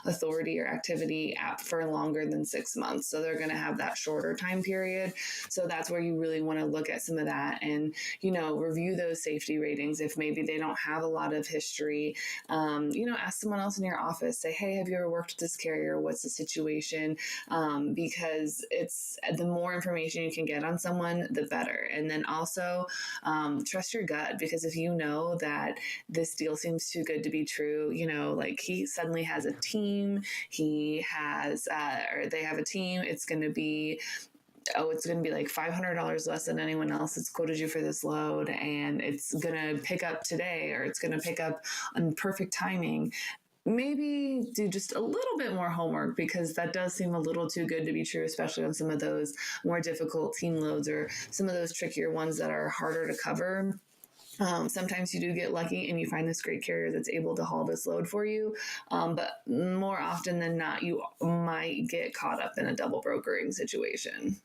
authority or activity for longer than 6 months. So they're going to have that shorter time period. So that's where you really want to look at some of that and, review those safety ratings. If maybe they don't have a lot of history, ask someone else in your office, say, hey, have you ever worked with this carrier? What's the situation? Because it's the more information you can get on someone, the better. And then also trust your gut, because if you know that this deal seems too good to be true, like he suddenly has a team, they have a team, it's going to be like $500 less than anyone else that's quoted you for this load, and it's going to pick up today, or it's going to pick up on perfect timing. Maybe do just a little bit more homework, because that does seem a little too good to be true, especially on some of those more difficult team loads or some of those trickier ones that are harder to cover. Sometimes you do get lucky and you find this great carrier that's able to haul this load for you. But more often than not, you might get caught up in a double brokering situation.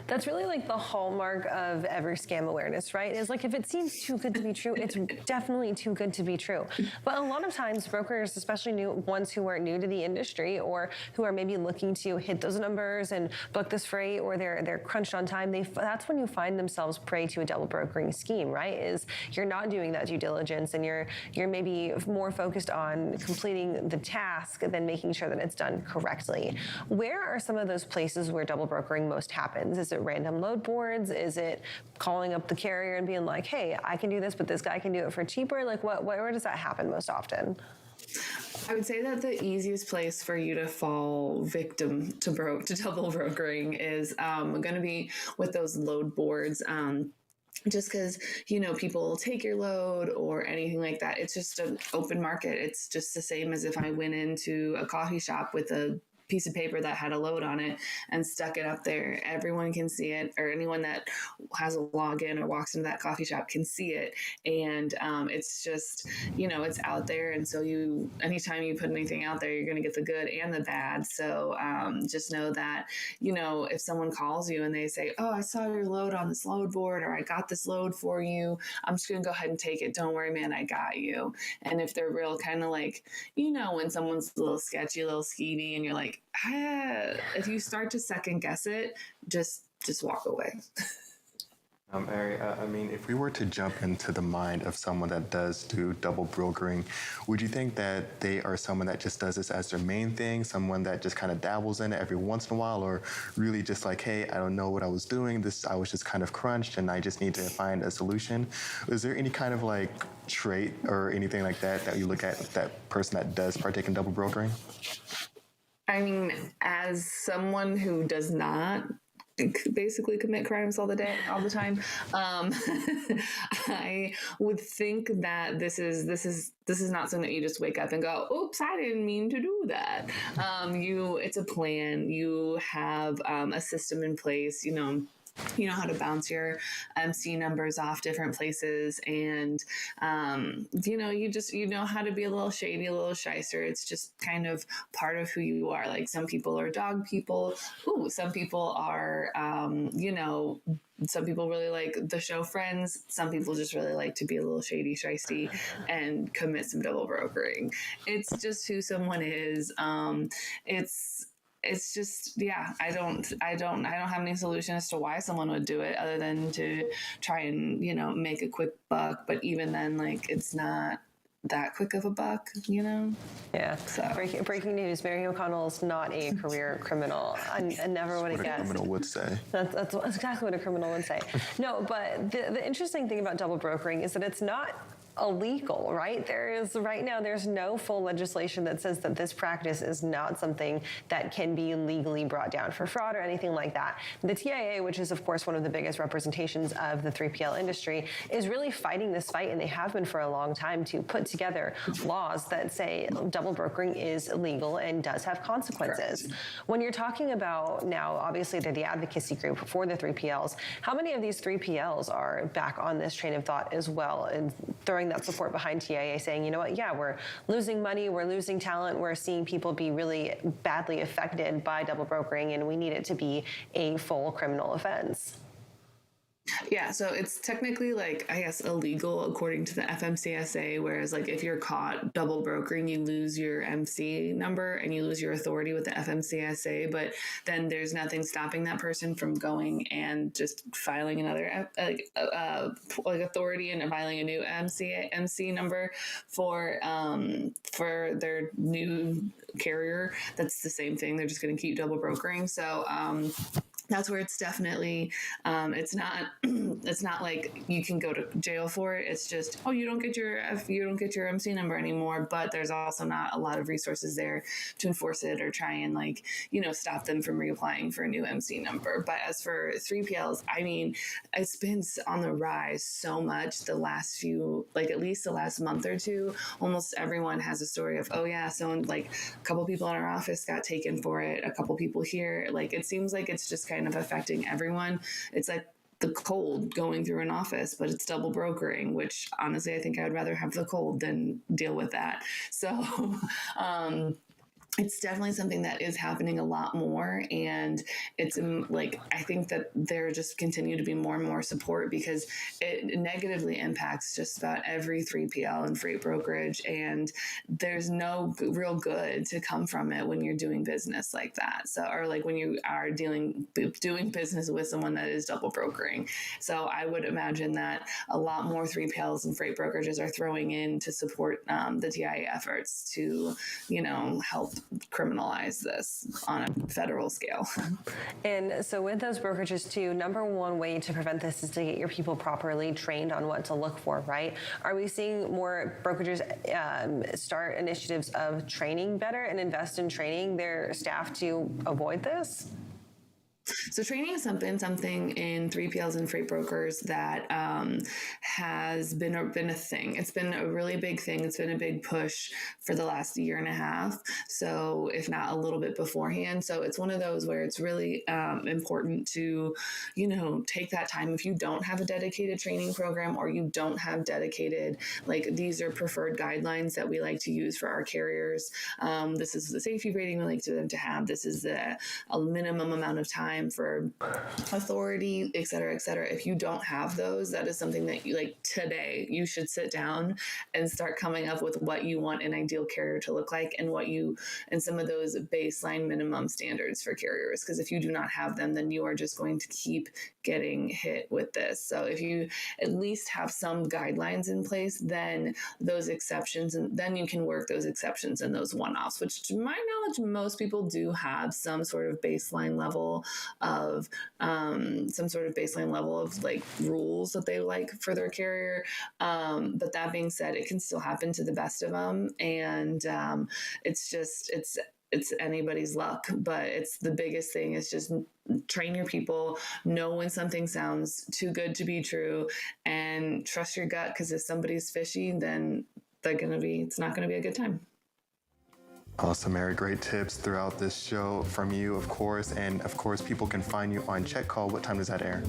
That's really like the hallmark of every scam awareness, right? Is like, if it seems too good to be true, it's definitely too good to be true. But a lot of times brokers, especially ones who are new to the industry or who are maybe looking to hit those numbers and book this freight, or they're crunched on time, that's when you find themselves prey to a double brokering scheme, right? Is you're not doing that due diligence, and you're maybe more focused on completing the task than making sure that it's done correctly. Where are some of those places where double brokering most happens? Is it random load boards? Is it calling up the carrier and being like, hey, I can do this, but this guy can do it for cheaper? Like, where does that happen most often? I would say that the easiest place for you to fall victim to double brokering is going to be with those load boards. Just because, people take your load or anything like that. It's just an open market. It's just the same as if I went into a coffee shop with a piece of paper that had a load on it and stuck it up there. Everyone can see it, or anyone that has a login or walks into that coffee shop can see it. And it's just, it's out there. And so anytime you put anything out there, you're going to get the good and the bad. So just know that, if someone calls you and they say, oh, I saw your load on this load board, or I got this load for you, I'm just going to go ahead and take it. Don't worry, man, I got you. And if they're real kind of like, when someone's a little sketchy, a little skeevy, and you're like, if you start to second guess it, just walk away. Mary, if we were to jump into the mind of someone that does do double brokering, would you think that they are someone that just does this as their main thing, someone that just kind of dabbles in it every once in a while, or really just like, hey, I don't know what I was doing, I was just kind of crunched and I just need to find a solution? Is there any kind of like trait or anything like that you look at that person that does partake in double brokering? As someone who does not basically commit crimes all the time, I would think that this is not something that you just wake up and go, oops, I didn't mean to do that. It's a plan. You have a system in place, you know how to bounce your MC numbers off different places, and you know how to be a little shady, a little shyster. It's just kind of part of who you are. Like, some people are dog people. Some people are some people really like the show Friends. Some people just really like to be a little shady, shysty, and commit some double brokering. It's just who someone is. It's just, yeah, I don't have any solution as to why someone would do it other than to try and, make a quick buck. But even then, like, it's not that quick of a buck, Yeah. So Breaking news: Mary O'Connell is not a career criminal. I never would have guessed. What a criminal would say. That's exactly what a criminal would say. No, but the interesting thing about double brokering is that it's not illegal, right? There's no full legislation that says that this practice is not something that can be legally brought down for fraud or anything like that. The TIA, which is of course one of the biggest representations of the 3PL industry, is really fighting this fight, and they have been for a long time, to put together laws that say double brokering is illegal and does have consequences. Correct. When you're talking about now, obviously they're the advocacy group for the 3PLs. How many of these 3PLs are back on this train of thought as well, and throwing that support behind TIA, saying, you know what, yeah, we're losing money, we're losing talent, we're seeing people be really badly affected by double brokering, and we need it to be a full criminal offense? Yeah, so it's technically, like, I guess, illegal according to the FMCSA, whereas, like, if you're caught double brokering, you lose your MC number and you lose your authority with the FMCSA, but then there's nothing stopping that person from going and just filing another authority and filing a new MC number for their new carrier. That's the same thing. They're just going to keep double brokering. So that's where it's definitely, it's not like you can go to jail for it. It's just, you don't get your MC number anymore, but there's also not a lot of resources there to enforce it or try and, like, stop them from reapplying for a new MC number. But as for 3PLs, I mean, it's been on the rise so much the last few, like, at least the last month or two. Almost everyone has a story of, someone, like, a couple people in our office got taken for it, a couple people here. Like, it seems like it's just kind of affecting everyone. It's like the cold going through an office, but it's double brokering, which honestly, I think I would rather have the cold than deal with that. So, it's definitely something that is happening a lot more, and it's like, I think that there just continue to be more and more support, because it negatively impacts just about every 3PL and freight brokerage, and there's no real good to come from it when you're doing business like that. So, or like when you are doing business with someone that is double brokering. So I would imagine that a lot more 3PLs and freight brokerages are throwing in to support the TIA efforts to, help criminalize this on a federal scale. And so with those brokerages too, number one way to prevent this is to get your people properly trained on what to look for, right? Are we seeing more brokerages start initiatives of training better and invest in training their staff to avoid this? So training is something in 3PLs and freight brokers that has been a thing. It's been a really big thing. It's been a big push for the last year and a half. So if not a little bit beforehand. So it's one of those where it's really important to, take that time. If you don't have a dedicated training program, or you don't have dedicated, like, these are preferred guidelines that we like to use for our carriers. This is the safety rating we like them to have. This is a minimum amount of time for authority, et cetera, et cetera. If you don't have those, that is something that today you should sit down and start coming up with what you want an ideal carrier to look like, and some of those baseline minimum standards for carriers. Because if you do not have them, then you are just going to keep getting hit with this. So if you at least have some guidelines in place, then those exceptions, and then you can work those exceptions and those one-offs, which to my knowledge, most people do have some sort of baseline level of like rules that they like for their carrier. But that being said, it can still happen to the best of them. And it's anybody's luck, but it's the biggest thing is just train your people, know when something sounds too good to be true, and trust your gut. Because if somebody's fishy, then it's not going to be a good time. Awesome, Eric. Great tips throughout this show from you, of course. And of course, people can find you on Check Call. What time does that air?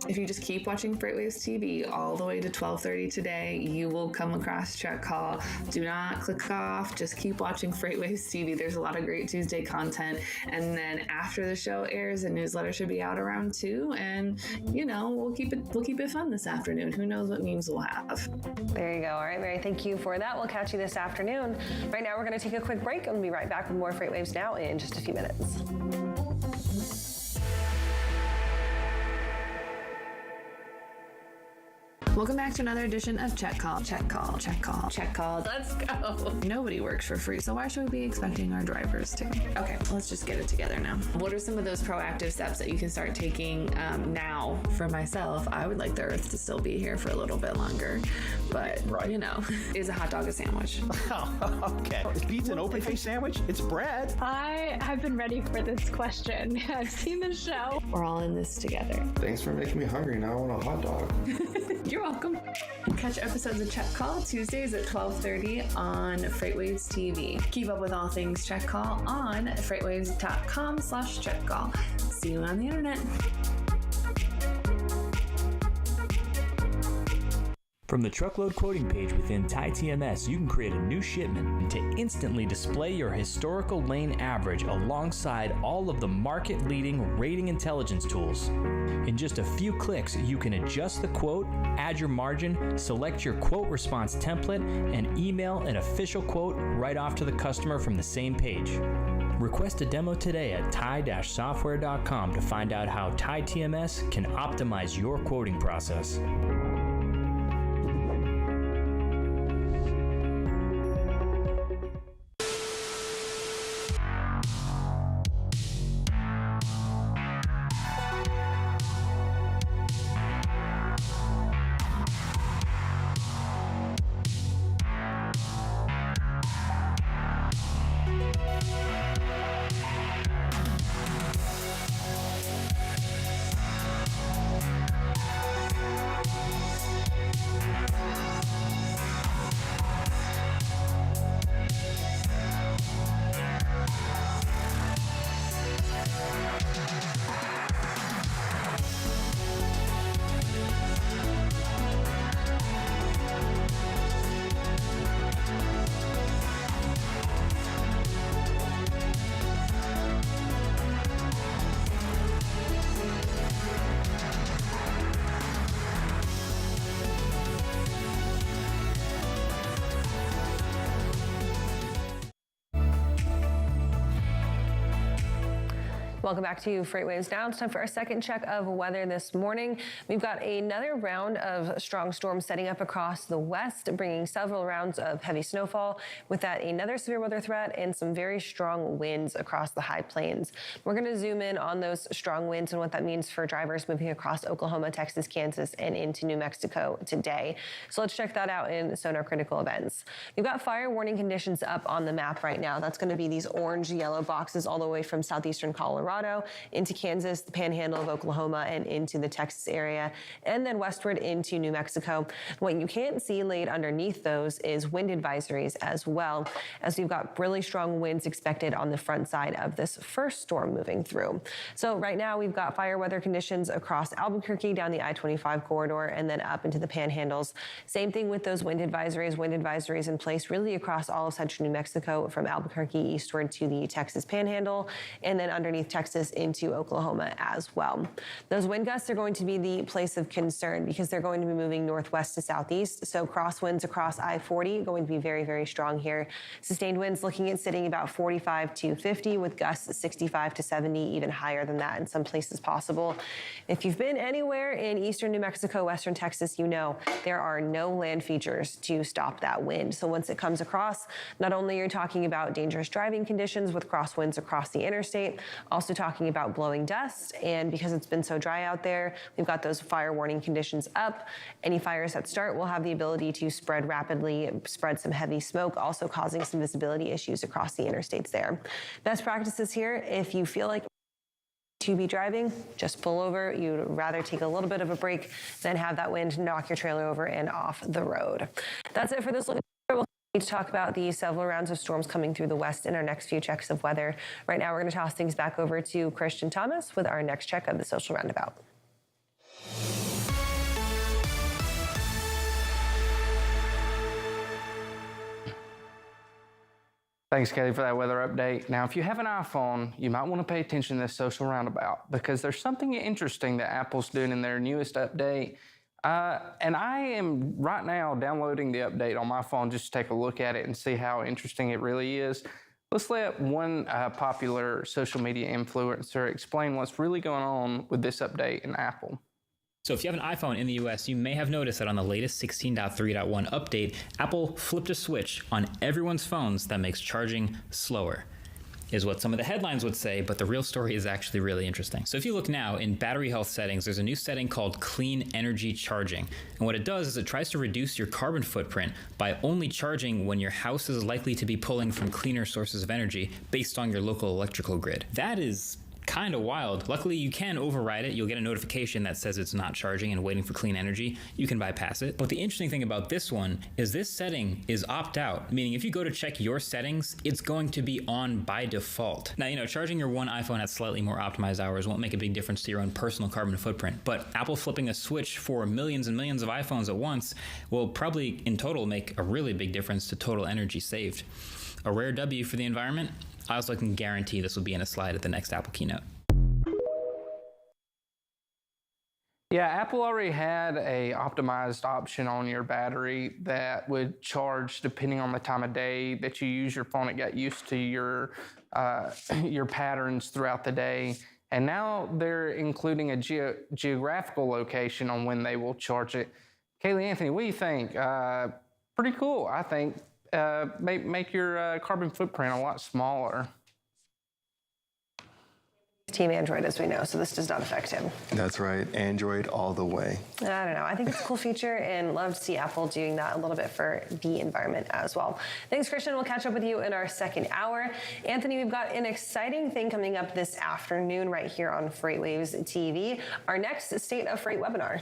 If you just keep watching FreightWaves TV all the way to 12:30 today, you will come across Check Call. Do not click off. Just keep watching FreightWaves TV. There's a lot of great Tuesday content. And then after the show airs, a newsletter should be out around 2. And we'll keep it fun this afternoon. Who knows what memes we'll have. There you go. All right, Mary, thank you for that. We'll catch you this afternoon. Right now, we're going to take a quick break and we'll be right back with more FreightWaves Now in just a few minutes. Welcome back to another edition of Check Call. Check Call. Check Call. Check Call. Let's go. Nobody works for free, so why should we be expecting our drivers to? Okay, let's just get it together now. What are some of those proactive steps that you can start taking now? For myself, I would like the Earth to still be here for a little bit longer, but is a hot dog a sandwich? Oh, okay. Is pizza an open-faced sandwich? It's bread. I have been ready for this question. I've seen the show. We're all in this together. Thanks for making me hungry. Now I want a hot dog. You're welcome. Catch episodes of Check Call Tuesdays at 12:30 on FreightWaves TV. Keep up with all things Check Call on freightwaves.com/checkcall. See you on the internet. From the truckload quoting page within TMS, you can create a new shipment to instantly display your historical lane average alongside all of the market-leading rating intelligence tools. In just a few clicks, you can adjust the quote, add your margin, select your quote response template, and email an official quote right off to the customer from the same page. Request a demo today at tie-software.com to find out how TMS can optimize your quoting process. Welcome back to FreightWaves Now. It's time for our second check of weather this morning. We've got another round of strong storms setting up across the west, bringing several rounds of heavy snowfall. With that, another severe weather threat and some very strong winds across the high plains. We're going to zoom in on those strong winds and what that means for drivers moving across Oklahoma, Texas, Kansas, and into New Mexico today. So let's check that out in Sonar Critical Events. You've got fire warning conditions up on the map right now. That's going to be these orange, yellow boxes all the way from southeastern Colorado into Kansas, the panhandle of Oklahoma, and into the Texas area, and then westward into New Mexico. What you can't see laid underneath those is wind advisories as well, as we've got really strong winds expected on the front side of this first storm moving through. So right now we've got fire weather conditions across Albuquerque down the I-25 corridor and then up into the panhandles. Same thing with those wind advisories in place really across all of central New Mexico from Albuquerque eastward to the Texas panhandle, and then underneath Texas into Oklahoma as well. Those wind gusts are going to be the place of concern because they're going to be moving northwest to southeast. So crosswinds across I-40 going to be very, very strong here. Sustained winds looking at sitting about 45 to 50 with gusts 65 to 70, even higher than that in some places possible. If you've been anywhere in eastern New Mexico, western Texas, you know there are no land features to stop that wind. So once it comes across, not only are you talking about dangerous driving conditions with crosswinds across the interstate, also talking about blowing dust, and because it's been so dry out there, we've got those fire warning conditions up. Any fires that start will have the ability to spread rapidly, spread some heavy smoke, also causing some visibility issues across the interstates there. Best practices here, if you feel like to be driving, just pull over. You'd rather take a little bit of a break than have that wind knock your trailer over and off the road. That's it for this look. To talk about the several rounds of storms coming through the west in our next few checks of weather. Right now, we're going to toss things back over to Christian Thomas with our next check of the Social Roundabout. Thanks, Kaylee, for that weather update. Now, if you have an iPhone, you might want to pay attention to this social roundabout because there's something interesting that Apple's doing in their newest update. And I am right now downloading the update on my phone just to take a look at it and see how interesting it really is. Let's let one popular social media influencer explain what's really going on with this update in Apple. So if you have an iPhone in the US, you may have noticed that on the latest 16.3.1 update, Apple flipped a switch on everyone's phones that makes charging slower, is what some of the headlines would say, but the real story is actually really interesting. So if you look now in battery health settings, there's a new setting called clean energy charging. And what it does is it tries to reduce your carbon footprint by only charging when your house is likely to be pulling from cleaner sources of energy based on your local electrical grid. That is kind of wild. Luckily, you can override it. You'll get a notification that says it's not charging and waiting for clean energy. You can bypass it. But the interesting thing about this one is this setting is opt-out, meaning if you go to check your settings, it's going to be on by default. Now, charging your one iPhone at slightly more optimized hours won't make a big difference to your own personal carbon footprint, but Apple flipping a switch for millions and millions of iPhones at once will probably in total make a really big difference to total energy saved. A rare W for the environment. I also can guarantee this will be in a slide at the next Apple keynote. Yeah, Apple already had a optimized option on your battery that would charge depending on the time of day that you use your phone. It got used to your patterns throughout the day. And now they're including a geographical location on when they will charge it. Kaylee, Anthony, what do you think? Pretty cool, I think. Make your carbon footprint a lot smaller. Team Android, as we know, so this does not affect him. That's right, Android all the way. I don't know. I think it's a cool feature and love to see Apple doing that a little bit for the environment as well. Thanks, Christian. We'll catch up with you in our second hour. Anthony, we've got an exciting thing coming up this afternoon right here on FreightWaves TV, our next State of Freight webinar.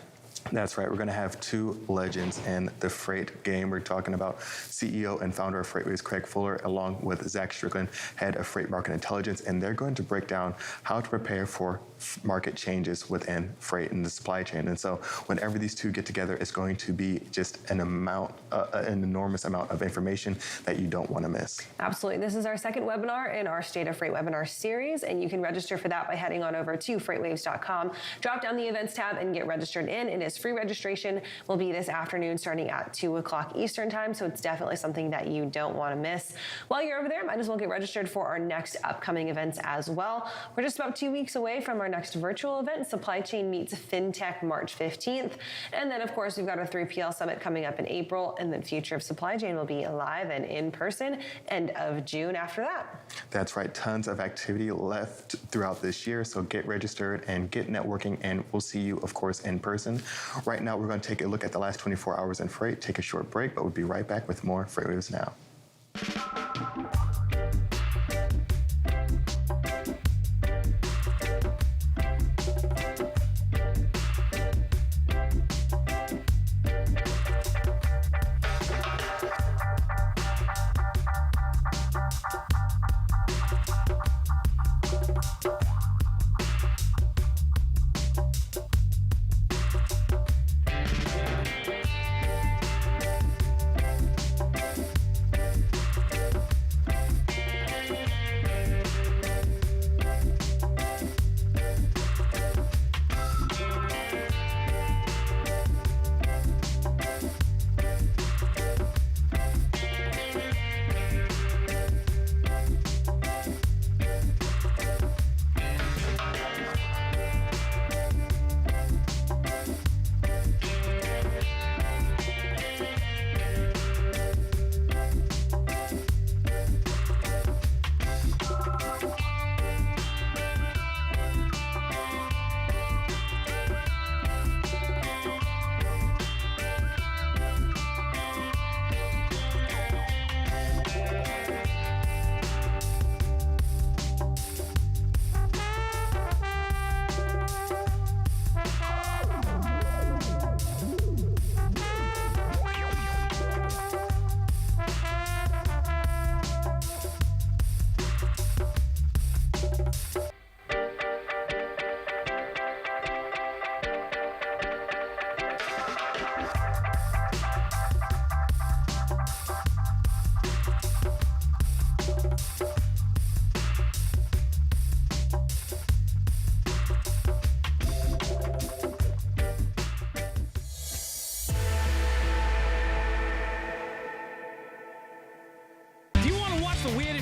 That's right. We're going to have two legends in the freight game. We're talking about CEO and founder of FreightWaves, Craig Fuller, along with Zach Strickland, head of Freight Market Intelligence, and they're going to break down how to prepare for market changes within freight and the supply chain. And so whenever these two get together, it's going to be just an enormous amount of information that you don't want to miss. Absolutely. This is our second webinar in our State of Freight webinar series, and you can register for that by heading on over to freightwaves.com. Drop down the events tab and get registered in. It is free registration. Will be this afternoon starting at 2 o'clock Eastern time, so it's definitely something that you don't want to miss. While you're over there, might as well get registered for our next upcoming events as well. We're just about 2 weeks away from our next virtual event, Supply Chain Meets FinTech, March 15th. And then, of course, we've got our 3PL Summit coming up in April, and then Future of Supply Chain will be live and in person end of June after that. That's right. Tons of activity left throughout this year, so get registered and get networking, and we'll see you, of course, in person. Right now, we're going to take a look at the last 24 hours in freight, take a short break, but we'll be right back with more FreightWaves Now.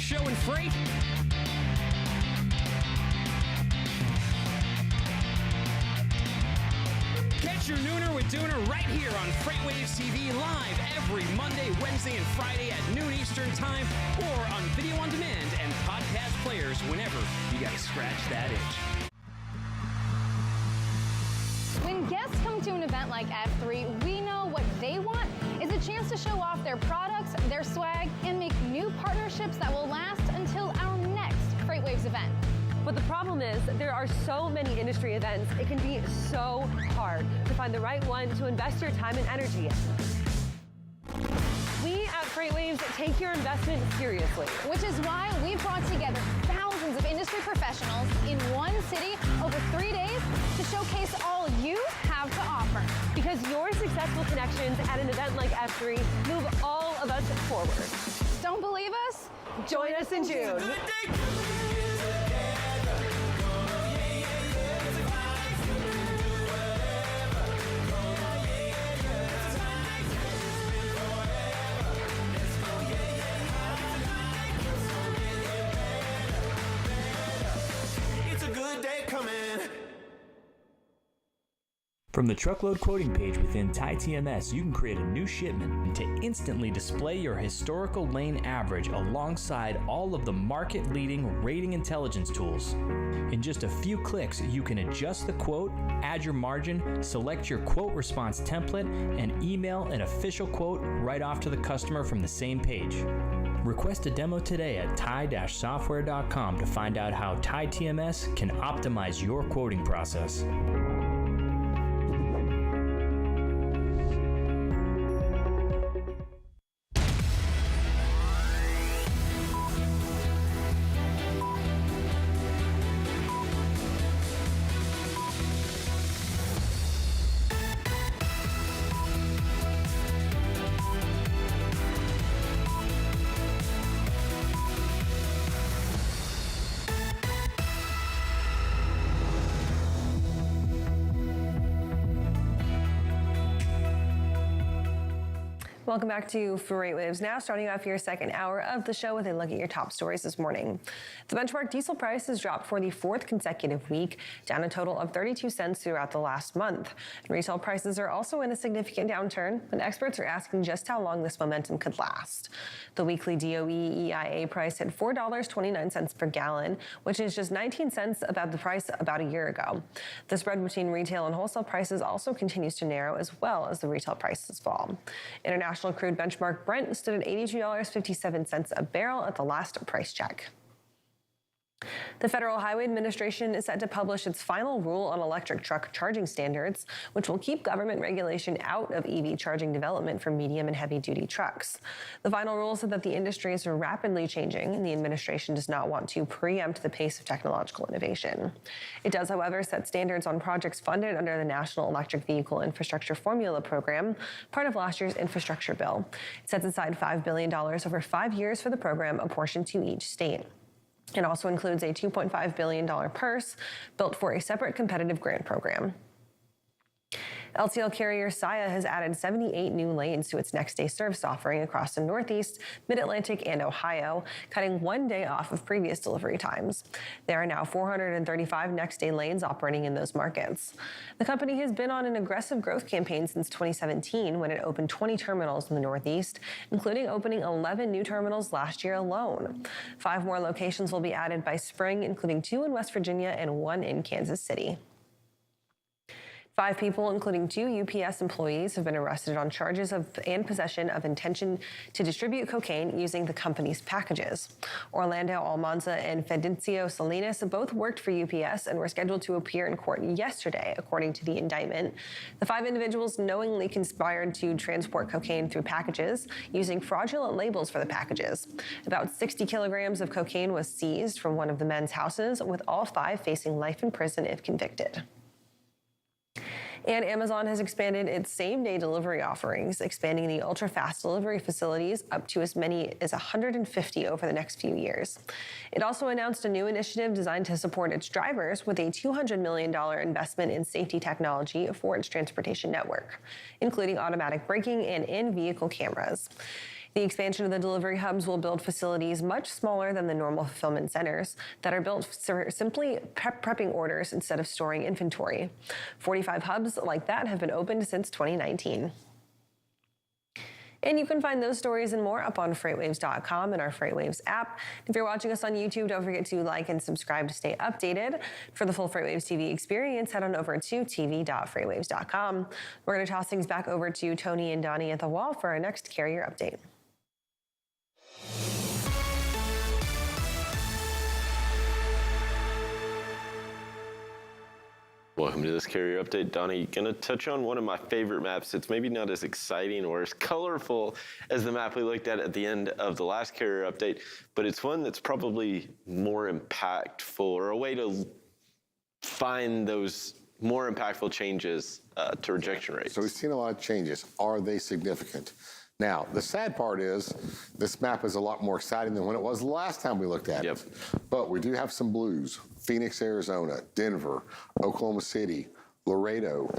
show in freight? Catch your nooner with Dooner right here on FreightWaves TV live every Monday, Wednesday, and Friday at noon Eastern Time, or on video on demand and podcast players whenever you gotta scratch that itch. When guests come to an event like F3, we know what they want is a chance to show off their products, their swag, and make new partnerships that will last until our next FreightWaves event. But the problem is there are so many industry events, it can be so hard to find the right one to invest your time and energy in. We at FreightWaves take your investment seriously. Which is why we've brought together thousands of industry professionals in one city over 3 days to showcase all you have to offer. Because your successful connections at an event like F3 move all of us forward. Don't believe us? Join us in June. From the truckload quoting page within TMS, you can create a new shipment to instantly display your historical lane average alongside all of the market-leading rating intelligence tools. In just a few clicks, you can adjust the quote, add your margin, select your quote response template, and email an official quote right off to the customer from the same page. Request a demo today at tie-software.com to find out how TMS can optimize your quoting process. Welcome back to FreightWaves Now, starting off your second hour of the show with a look at your top stories this morning. The benchmark diesel price has dropped for the fourth consecutive week, down a total of 32 cents throughout the last month. Retail prices are also in a significant downturn, but experts are asking just how long this momentum could last. The weekly DOE EIA price hit $4.29 per gallon, which is just 19 cents above the price about a year ago. The spread between retail and wholesale prices also continues to narrow, as well as the retail prices fall. International crude benchmark Brent stood at $82.57 a barrel at the last price check. The Federal Highway Administration is set to publish its final rule on electric truck charging standards, which will keep government regulation out of EV charging development for medium and heavy-duty trucks. The final rule said that the industry is rapidly changing, and the administration does not want to preempt the pace of technological innovation. It does, however, set standards on projects funded under the National Electric Vehicle Infrastructure Formula Program, part of last year's infrastructure bill. It sets aside $5 billion over 5 years for the program, apportioned to each state. It also includes a $2.5 billion purse built for a separate competitive grant program. LTL carrier Saia has added 78 new lanes to its next-day service offering across the Northeast, Mid-Atlantic, and Ohio, cutting 1 day off of previous delivery times. There are now 435 next-day lanes operating in those markets. The company has been on an aggressive growth campaign since 2017, when it opened 20 terminals in the Northeast, including opening 11 new terminals last year alone. 5 more locations will be added by spring, including 2 in West Virginia and 1 in Kansas City. 5 people, including 2 UPS employees, have been arrested on charges of and possession of intention to distribute cocaine using the company's packages. Orlando Almanza and Fidencio Salinas both worked for UPS and were scheduled to appear in court yesterday, according to the indictment. The 5 individuals knowingly conspired to transport cocaine through packages using fraudulent labels for the packages. About 60 kilograms of cocaine was seized from one of the men's houses, with all 5 facing life in prison if convicted. And Amazon has expanded its same-day delivery offerings, expanding the ultra-fast delivery facilities up to as many as 150 over the next few years. It also announced a new initiative designed to support its drivers with a $200 million investment in safety technology for its transportation network, including automatic braking and in-vehicle cameras. The expansion of the delivery hubs will build facilities much smaller than the normal fulfillment centers that are built for simply prepping orders instead of storing inventory. 45 hubs like that have been opened since 2019. And you can find those stories and more up on FreightWaves.com and our FreightWaves app. If you're watching us on YouTube, don't forget to like and subscribe to stay updated. For the full FreightWaves TV experience, head on over to tv.freightwaves.com. We're going to toss things back over to Tony and Donnie at the wall for our next carrier update. Welcome to this carrier update. Donnie, going to touch on one of my favorite maps. It's maybe not as exciting or as colorful as the map we looked at the end of the last carrier update, but it's one that's probably more impactful, or a way to find those more impactful changes to rejection rates. So we've seen a lot of changes. Are they significant? Now, the sad part is this map is a lot more exciting than when it was the last time we looked at it. But we do have some blues. Phoenix, Arizona, Denver, Oklahoma City, Laredo,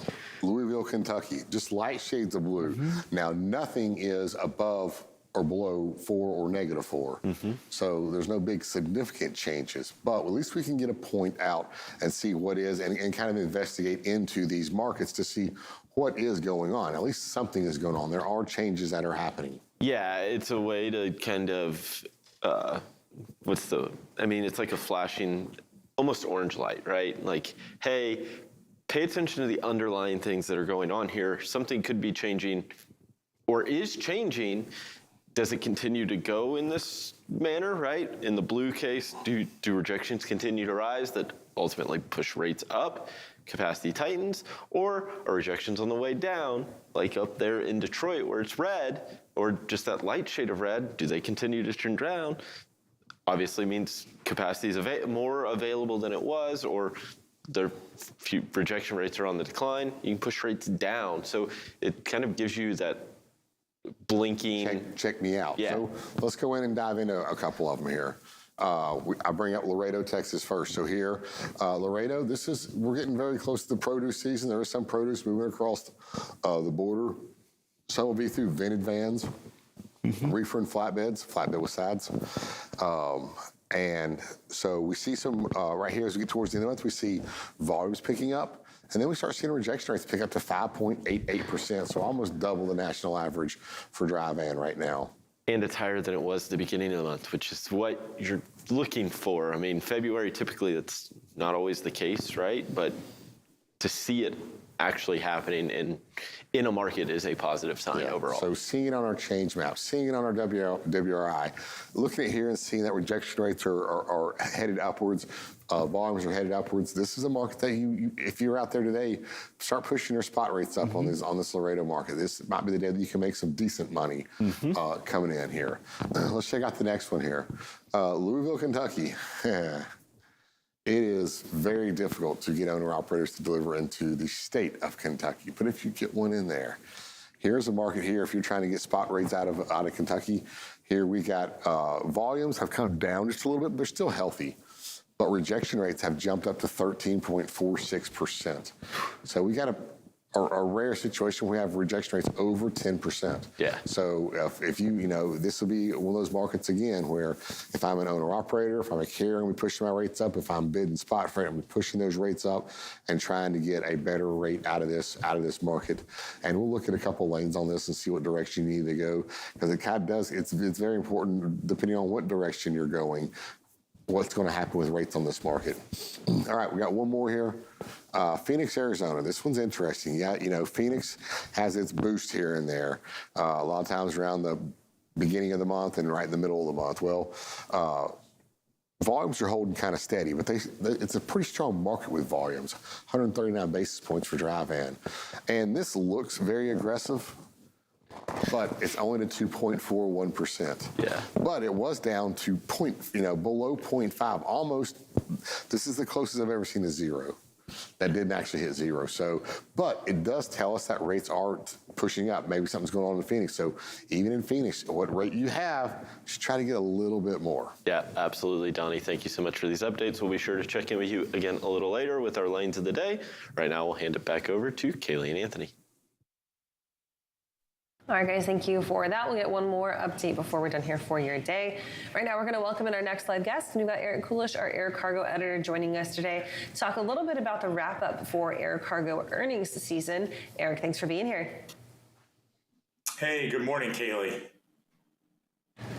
Louisville, Kentucky, just light shades of blue. Now, nothing is above or below 4 or -4. So there's no big significant changes, but at least we can get a point out and see what is, and kind of investigate into these markets to see what is going on. At least something is going on. There are changes that are happening. Yeah, it's a way to kind of, it's like a flashing, almost orange light, right? Like, hey, pay attention to the underlying things that are going on here. Something could be changing or is changing. Does it continue to go in this manner, right? In the blue case, do rejections continue to rise that ultimately push rates up, capacity tightens, or are rejections on the way down, like up there in Detroit where it's red, or just that light shade of red, do they continue to trend down? Obviously means capacity is more available than it was, or their rejection rates are on the decline. You can push rates down. So it kind of gives you that blinking. Check me out. Yeah. So let's go in and dive into a couple of them here. I bring up Laredo, Texas first. So here, Laredo, we're getting very close to the produce season. There is some produce moving across the border. Some will be through vented vans, reefer and flatbed with sides. And so we see some, right here as we get towards the end of the month, we see volumes picking up. And then we start seeing rejection rates pick up to 5.88%, so almost double the national average for dry van right now. And it's higher than it was at the beginning of the month, which is what you're looking for. I mean, February, typically that's not always the case, right? But to see it actually happening in a market is a positive sign overall. So seeing it on our change map, seeing it on our WRI, looking at here and seeing that rejection rates are headed upwards, volumes are headed upwards. This is a market that if you're out there today, start pushing your spot rates up on this Laredo market. This might be the day that you can make some decent money coming in here. Let's check out the next one here. Louisville, Kentucky. It is very difficult to get owner-operators to deliver into the state of Kentucky. But if you get one in there, here's a market here. If you're trying to get spot rates out of Kentucky, here we got volumes have come down just a little bit, but they're still healthy. But rejection rates have jumped up to 13.46%. So we got a rare situation where we have rejection rates over 10%. Yeah. So if this will be one of those markets again where if I'm an owner-operator, if I'm a carrier, and we push my rates up. If I'm bidding spot freight, I'm pushing those rates up and trying to get a better rate out of this market. And we'll look at a couple lanes on this and see what direction you need to go, because it kind of does. It's very important depending on what direction you're going, what's going to happen with rates on this market. All right, we got one more here. Phoenix, Arizona. This one's interesting. Yeah, Phoenix has its boost here and there. A lot of times around the beginning of the month and right in the middle of the month. Well, volumes are holding kind of steady, but it's a pretty strong market with volumes. 139 basis points for dry van. And this looks very aggressive, but it's only to 2.41%. Yeah. But it was down to below 0.5, almost. This is the closest I've ever seen to zero. That didn't actually hit zero. So, but it does tell us that rates are pushing up. Maybe something's going on in Phoenix. So even in Phoenix, what rate you have, just try to get a little bit more. Yeah, absolutely, Donnie. Thank you so much for these updates. We'll be sure to check in with you again a little later with our lanes of the day. Right now, we'll hand it back over to Kaylee and Anthony. All right, guys, thank you for that. We'll get one more update before we're done here for your day. Right now, we're going to welcome in our next live guest. We've got Eric Kulisch, our air cargo editor, joining us today to talk a little bit about the wrap-up for air cargo earnings season. Eric, thanks for being here. Hey, good morning, Kaylee.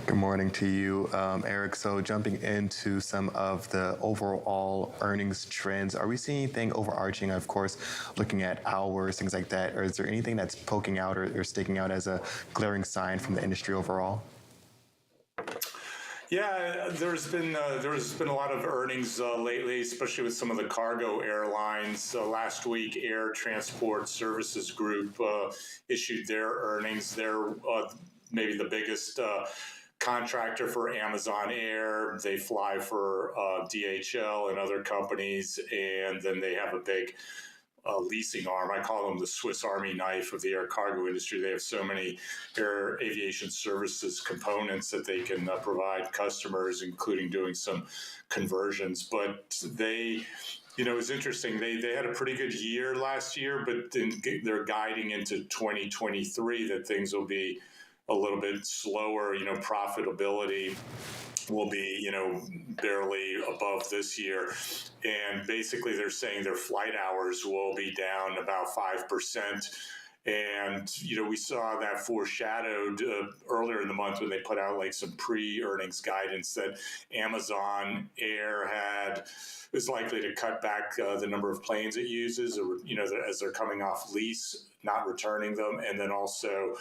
Good morning to you, Eric. So jumping into some of the overall earnings trends, are we seeing anything overarching, of course, looking at hours, things like that, or is there anything that's poking out or sticking out as a glaring sign from the industry overall? Yeah, there's been a lot of earnings lately, especially with some of the cargo airlines. Last week, Air Transport Services Group issued their earnings. They're maybe the biggest contractor for Amazon Air. They fly for DHL and other companies, and then they have a big leasing arm. I call them the Swiss Army knife of the air cargo industry. They have so many air aviation services components that they can provide customers, including doing some conversions. But they, it's interesting. They had a pretty good year last year, but they're guiding into 2023 that things will be a little bit slower. Profitability will be, barely above this year. And basically they're saying their flight hours will be down about 5%. And, we saw that foreshadowed earlier in the month when they put out like some pre-earnings guidance that Amazon Air is likely to cut back the number of planes it uses, or, as they're coming off lease, not returning them. And then also,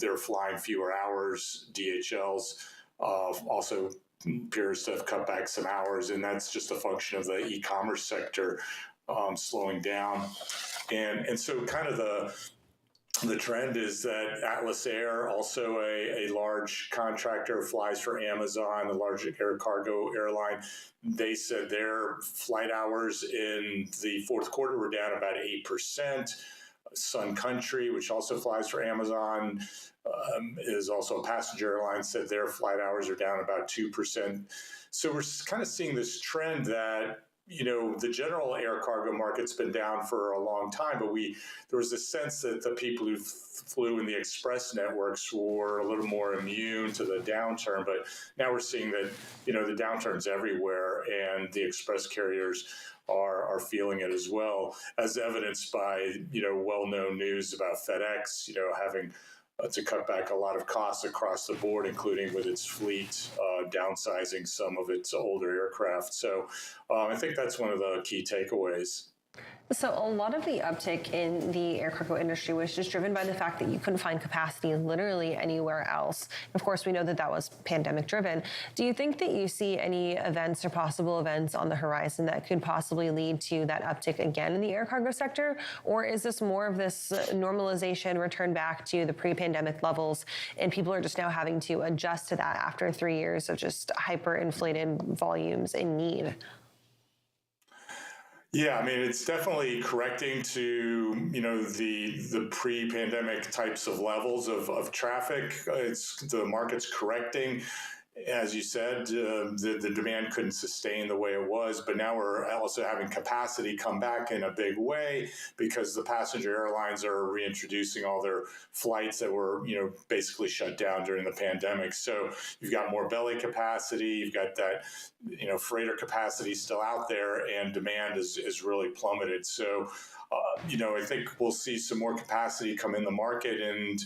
they're flying fewer hours. DHL's also appears to have cut back some hours, and that's just a function of the e-commerce sector slowing down. And so kind of the trend is that Atlas Air, also a large contractor, flies for Amazon, a large air cargo airline. They said their flight hours in the fourth quarter were down about 8%. Sun Country, which also flies for Amazon, is also a passenger airline, said their flight hours are down about 2%. So we're kind of seeing this trend that, the general air cargo market's been down for a long time, but there was this sense that the people who flew in the express networks were a little more immune to the downturn. But now we're seeing that, the downturn's everywhere, and the express carriers are feeling it as well, as evidenced by, well-known news about FedEx, having to cut back a lot of costs across the board, including with its fleet, downsizing some of its older aircraft. So I think that's one of the key takeaways. So a lot of the uptick in the air cargo industry was just driven by the fact that you couldn't find capacity literally anywhere else. Of course, we know that was pandemic driven. Do you think that you see any events or possible events on the horizon that could possibly lead to that uptick again in the air cargo sector? Or is this more of this normalization, return back to the pre-pandemic levels, and people are just now having to adjust to that after 3 years of just hyperinflated volumes and need? Yeah, I mean, it's definitely correcting to, the pre-pandemic types of levels of traffic. The market's correcting. As you said, the demand couldn't sustain the way it was, but now we're also having capacity come back in a big way because the passenger airlines are reintroducing all their flights that were, basically shut down during the pandemic. So you've got more belly capacity, you've got that, freighter capacity still out there, and demand is really plummeted. So, I think we'll see some more capacity come in the market, and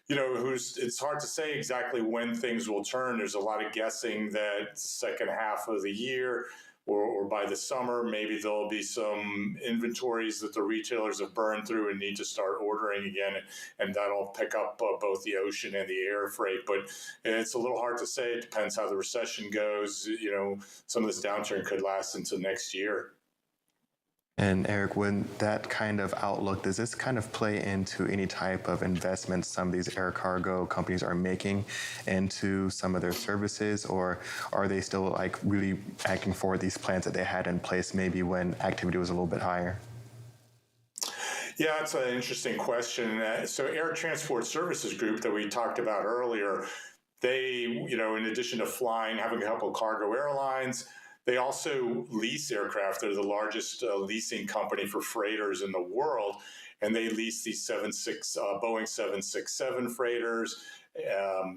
it's hard to say exactly when things will turn. There's a lot of guessing that second half of the year or by the summer, maybe there'll be some inventories that the retailers have burned through and need to start ordering again, and that'll pick up both the ocean and the air freight. But it's a little hard to say. It depends how the recession goes. Some of this downturn could last into next year. And Eric, with that kind of outlook, does this kind of play into any type of investments some of these air cargo companies are making into some of their services, or are they still like really acting for these plans that they had in place maybe when activity was a little bit higher? Yeah, that's an interesting question. So Air Transport Services Group that we talked about earlier, they, in addition to having a couple of cargo airlines, they also lease aircraft. They're the largest leasing company for freighters in the world. and they lease these Boeing 767 freighters.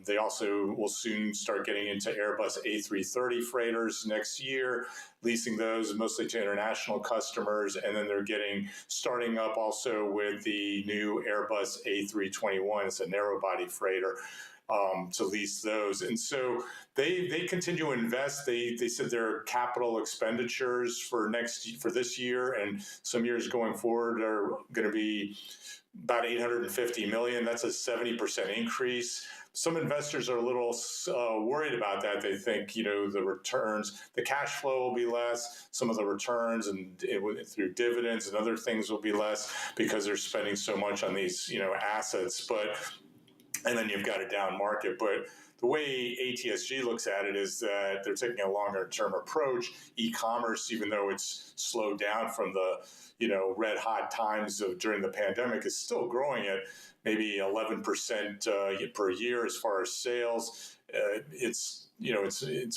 They also will soon start getting into Airbus A330 freighters next year, leasing those mostly to international customers. And then they're starting up also with the new Airbus A321. It's a narrow body freighter. To lease those. And so they continue to invest. They said their capital expenditures for this year and some years going forward are going to be about $850 million. That's a 70% increase. Some investors are a little worried about that. They think, the returns, the cash flow will be less. Some of the returns and through dividends and other things will be less because they're spending so much on these, assets. And then you've got a down market. But the way ATSG looks at it is that they're taking a longer-term approach. E-commerce, even though it's slowed down from the red hot times during the pandemic, is still growing at maybe 11% per year as far as sales. It's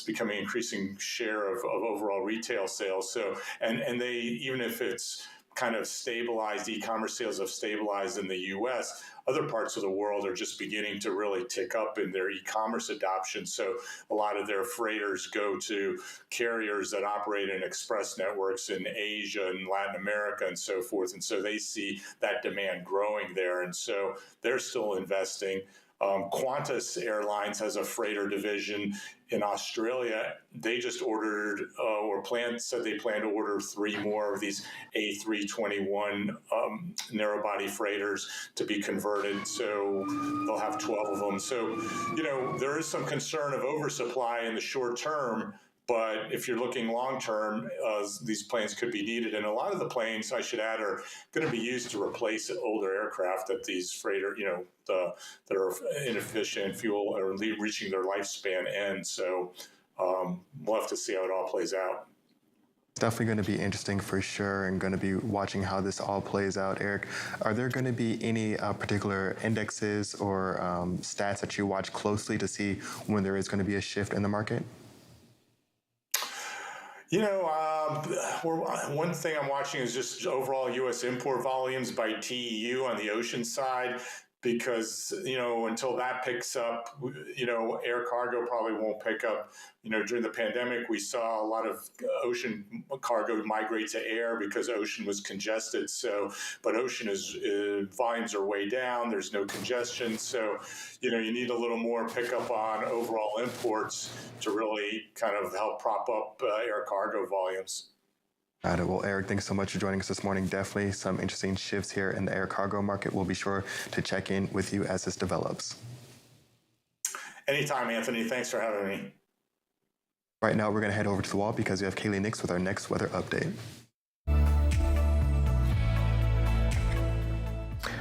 becoming an increasing share of overall retail sales. So and they, even if it's kind of stabilized, e-commerce sales have stabilized in the U.S., other parts of the world are just beginning to really tick up in their e-commerce adoption. So a lot of their freighters go to carriers that operate in express networks in Asia and Latin America and so forth. And so they see that demand growing there. And so they're still investing. Qantas Airlines has a freighter division in Australia. They just ordered said they plan to order 3 more of these A321 narrow body freighters to be converted. So they'll have 12 of them. So, there is some concern of oversupply in the short term. But if you're looking long term, these planes could be needed. And a lot of the planes, I should add, are going to be used to replace older aircraft that these freighter, that are inefficient, fuel are reaching their lifespan end. So we'll have to see how it all plays out. It's definitely going to be interesting for sure, and going to be watching how this all plays out. Eric, are there going to be any particular indexes or stats that you watch closely to see when there is going to be a shift in the market? One thing I'm watching is just overall U.S. import volumes by TEU on the ocean side, because, until that picks up, air cargo probably won't pick up. During the pandemic, we saw a lot of ocean cargo migrate to air because ocean was congested. But ocean volumes are way down. There's no congestion. So, you need a little more pickup on overall imports to really kind of help prop up air cargo volumes. Got it. Well, Eric, thanks so much for joining us this morning. Definitely some interesting shifts here in the air cargo market. We'll be sure to check in with you as this develops. Anytime, Anthony. Thanks for having me. Right now, we're going to head over to the wall because we have Kaylee Nix with our next weather update.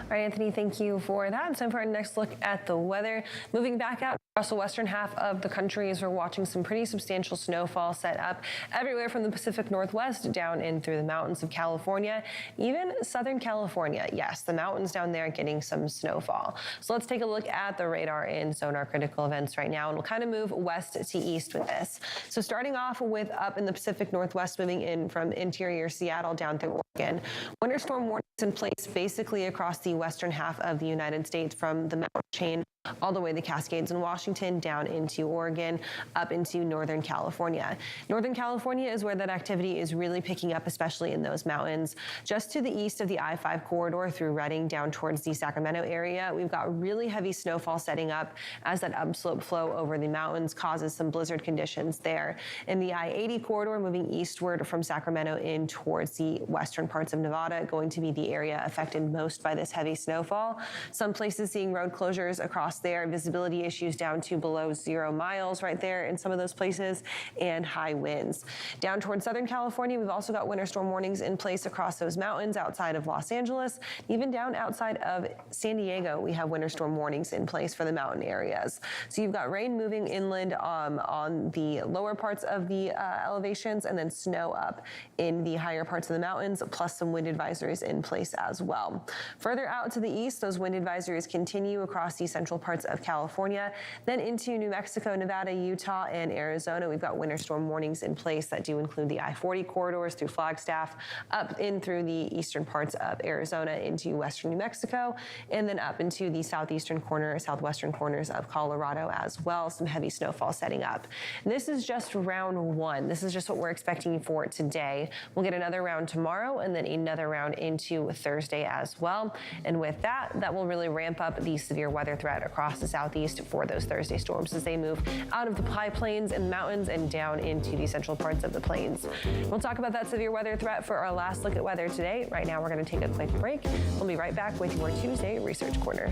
All right, Anthony, thank you for that. It's time for our next look at the weather. Moving back out across the western half of the country as we're watching some pretty substantial snowfall set up everywhere from the Pacific Northwest down in through the mountains of California, even Southern California. Yes, the mountains down there getting some snowfall. So let's take a look at the radar in sonar critical events right now, and we'll kind of move west to east with this. So starting off with up in the Pacific Northwest, moving in from interior Seattle down through Oregon. Winter storm warnings in place basically across the western half of the United States, from the mountain chain all the way the Cascades in Washington down into Oregon, up into Northern California. Northern California is where that activity is really picking up, especially in those mountains. Just to the east of the I-5 corridor through Redding down towards the Sacramento area, we've got really heavy snowfall setting up as that upslope flow over the mountains causes some blizzard conditions there. In the I-80 corridor, moving eastward from Sacramento in towards the western parts of Nevada, going to be the area affected most by this heavy snowfall. Some places seeing road closures across there, visibility issues down to below 0 miles right there in some of those places, and high winds. Down towards Southern California, we've also got winter storm warnings in place across those mountains outside of Los Angeles. Even down outside of San Diego, we have winter storm warnings in place for the mountain areas. So you've got rain moving inland on the lower parts of the elevations, and then snow up in the higher parts of the mountains, plus some wind advisories in place as well. Further out to the east, those wind advisories continue across the central parts of California. Then into New Mexico, Nevada, Utah, and Arizona. We've got winter storm warnings in place that do include the I-40 corridors through Flagstaff, up in through the eastern parts of Arizona into western New Mexico, and then up into the southwestern corners of Colorado as well. Some heavy snowfall setting up. And this is just round one. This is just what we're expecting for today. We'll get another round tomorrow and then another round into Thursday as well. And with that, that will really ramp up the severe weather threat across the southeast for those Thursday storms as they move out of the high plains and mountains and down into the central parts of the plains. We'll talk about that severe weather threat for our last look at weather today. Right now, we're going to take a quick break. We'll be right back with your Tuesday Research Corner.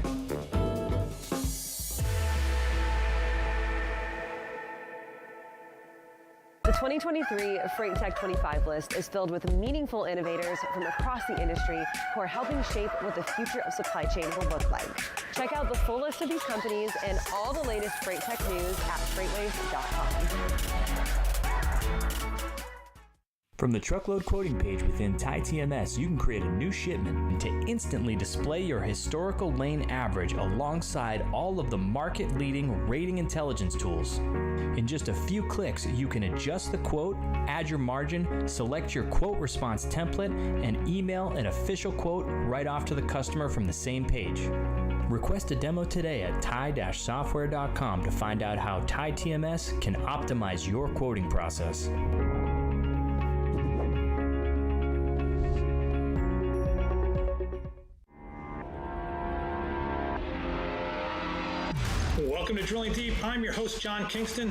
The 2023 Freight Tech 25 list is filled with meaningful innovators from across the industry who are helping shape what the future of supply chain will look like. Check out the full list of these companies and all the latest Freight Tech news at FreightWaves.com. From the truckload quoting page within TieTMS, you can create a new shipment to instantly display your historical lane average alongside all of the market-leading rating intelligence tools. In just a few clicks, you can adjust the quote, add your margin, select your quote response template, and email an official quote right off to the customer from the same page. Request a demo today at tie-software.com to find out how TieTMS can optimize your quoting process. Welcome to Drilling Deep. I'm your host, John Kingston.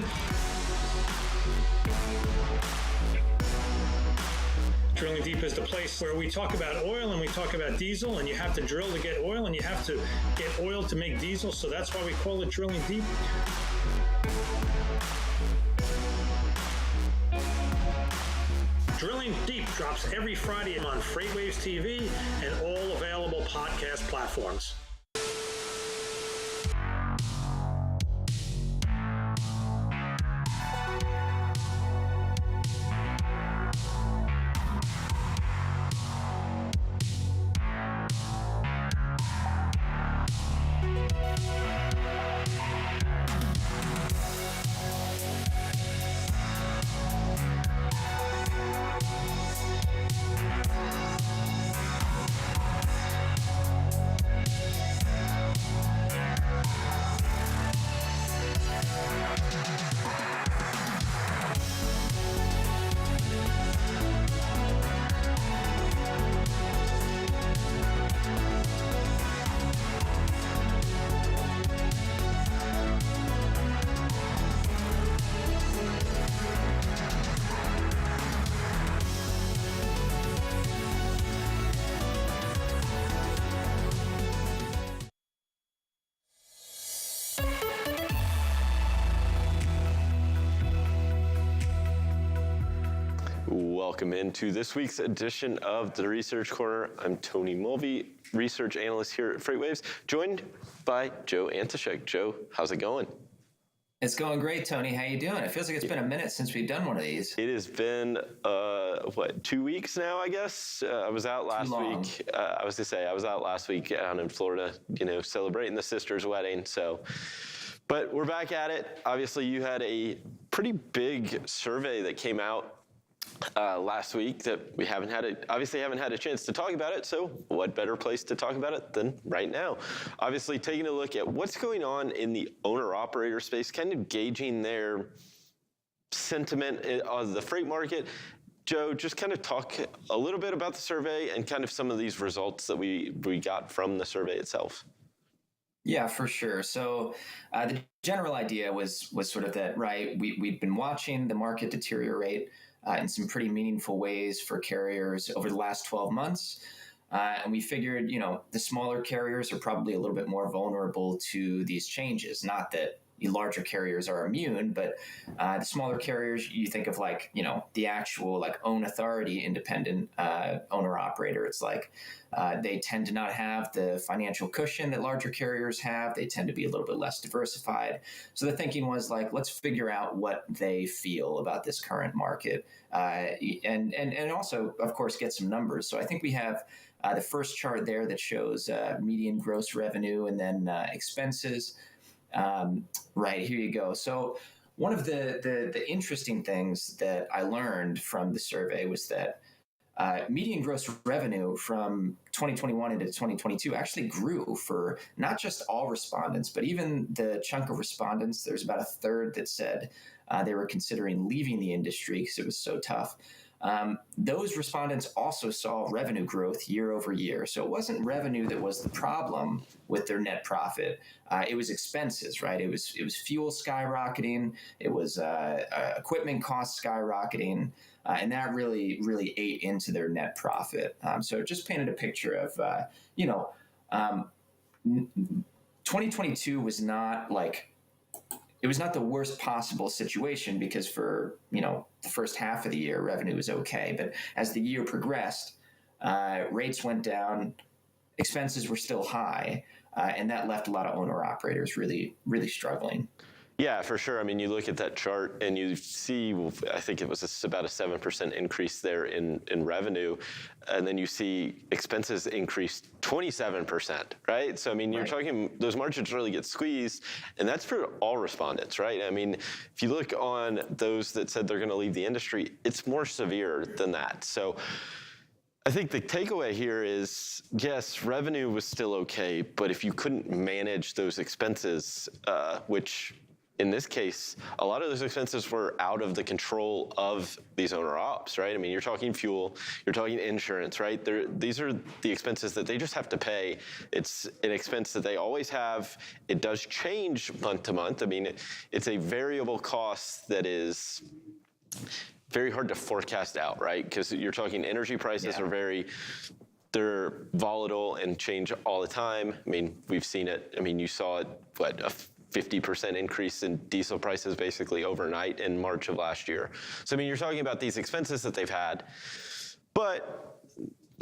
Drilling Deep is the place where we talk about oil and we talk about diesel, and you have to drill to get oil and you have to get oil to make diesel, so that's why we call it Drilling Deep. Drilling Deep drops every Friday on FreightWaves TV and all available podcast platforms. Welcome into this week's edition of the Research Corner. I'm Tony Mulvey, research analyst here at FreightWaves, joined by Joe Antashek. Joe, how's it going? It's going great, Tony. How you doing? It feels like it's been a minute since we've done one of these. It has been, 2 weeks now, I guess? I was out last week. I was out last week down in Florida, celebrating the sister's wedding. But we're back at it. Obviously, you had a pretty big survey that came out last week that we haven't had a chance to talk about it, so what better place to talk about it than right now? Obviously, taking a look at what's going on in the owner-operator space, kind of gauging their sentiment of the freight market. Joe, just kind of talk a little bit about the survey and kind of some of these results that we got from the survey itself. Yeah, for sure. So the general idea was sort of that, right, we've been watching the market deteriorate in some pretty meaningful ways for carriers over the last 12 months. And we figured, the smaller carriers are probably a little bit more vulnerable to these changes. Not that the larger carriers are immune, but the smaller carriers, you think of the actual own authority, independent owner operator. It's they tend to not have the financial cushion that larger carriers have. They tend to be a little bit less diversified. So the thinking was let's figure out what they feel about this current market, and also, of course, get some numbers. So I think we have the first chart there that shows median gross revenue and then expenses Right, here you go. So one of the interesting things that I learned from the survey was that median gross revenue from 2021 into 2022 actually grew for not just all respondents, but even the chunk of respondents. There's about a third that said they were considering leaving the industry because it was so tough. Those respondents also saw revenue growth year over year. So it wasn't revenue that was the problem with their net profit. It was expenses, right? It was fuel skyrocketing. It was equipment costs skyrocketing. And that really ate into their net profit. So it just painted a picture of, 2022 was not like, it was not the worst possible situation because for, the first half of the year, revenue was okay. But as the year progressed, rates went down, expenses were still high, and that left a lot of owner-operators really, really struggling. Yeah, for sure. I mean, you look at that chart and you see, I think it was about a 7% increase there in revenue. And then you see expenses increased 27%, right? So, I mean, you're talking, those margins really get squeezed, and that's for all respondents, right? I mean, if you look on those that said they're going to leave the industry, it's more severe than that. So I think the takeaway here is, yes, revenue was still okay, but if you couldn't manage those expenses, which in this case, a lot of those expenses were out of the control of these owner ops, right? I mean, you're talking fuel, you're talking insurance, right? These are the expenses that they just have to pay. It's an expense that they always have. It does change month to month. I mean, it's a variable cost that is very hard to forecast out, right? Because you're talking energy prices are they're volatile and change all the time. I mean, we've seen it. I mean, you saw it, a 50% increase in diesel prices basically overnight in March of last year. So, I mean, you're talking about these expenses that they've had, but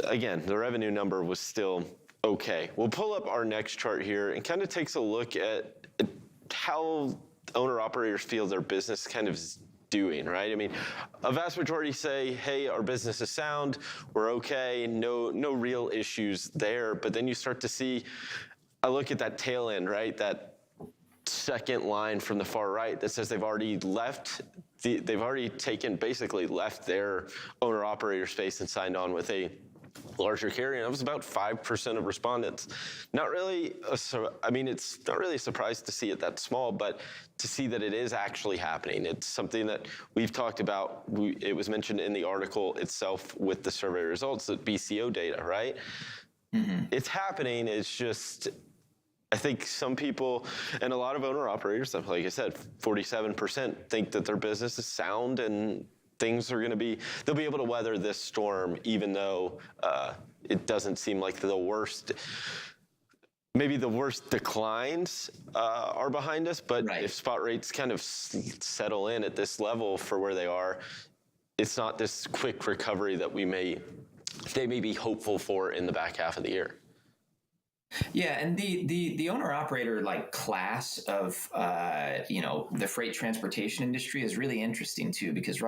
again, the revenue number was still okay. We'll pull up our next chart here and kind of takes a look at how owner-operators feel their business kind of is doing, right? I mean, a vast majority say, hey, our business is sound, we're okay, no real issues there. But then you start to see, I look at that tail end, right? That second line from the far right that says they've already left, they've already basically left their owner-operator space and signed on with a larger carrier. And it was about 5% of respondents. Not really, it's not really a surprise to see it that small, but to see that it is actually happening. It's something that we've talked about. It was mentioned in the article itself with the survey results, the BCO data, right? Mm-hmm. It's happening. It's just, I think some people, and a lot of owner-operators, like I said, 47% think that their business is sound and things are going to be, they'll be able to weather this storm, even though it doesn't seem like maybe the worst declines are behind us, but if spot rates kind of settle in at this level for where they are, it's not this quick recovery that they may be hopeful for in the back half of the year. Yeah, and the owner-operator class of the freight transportation industry is really interesting too, because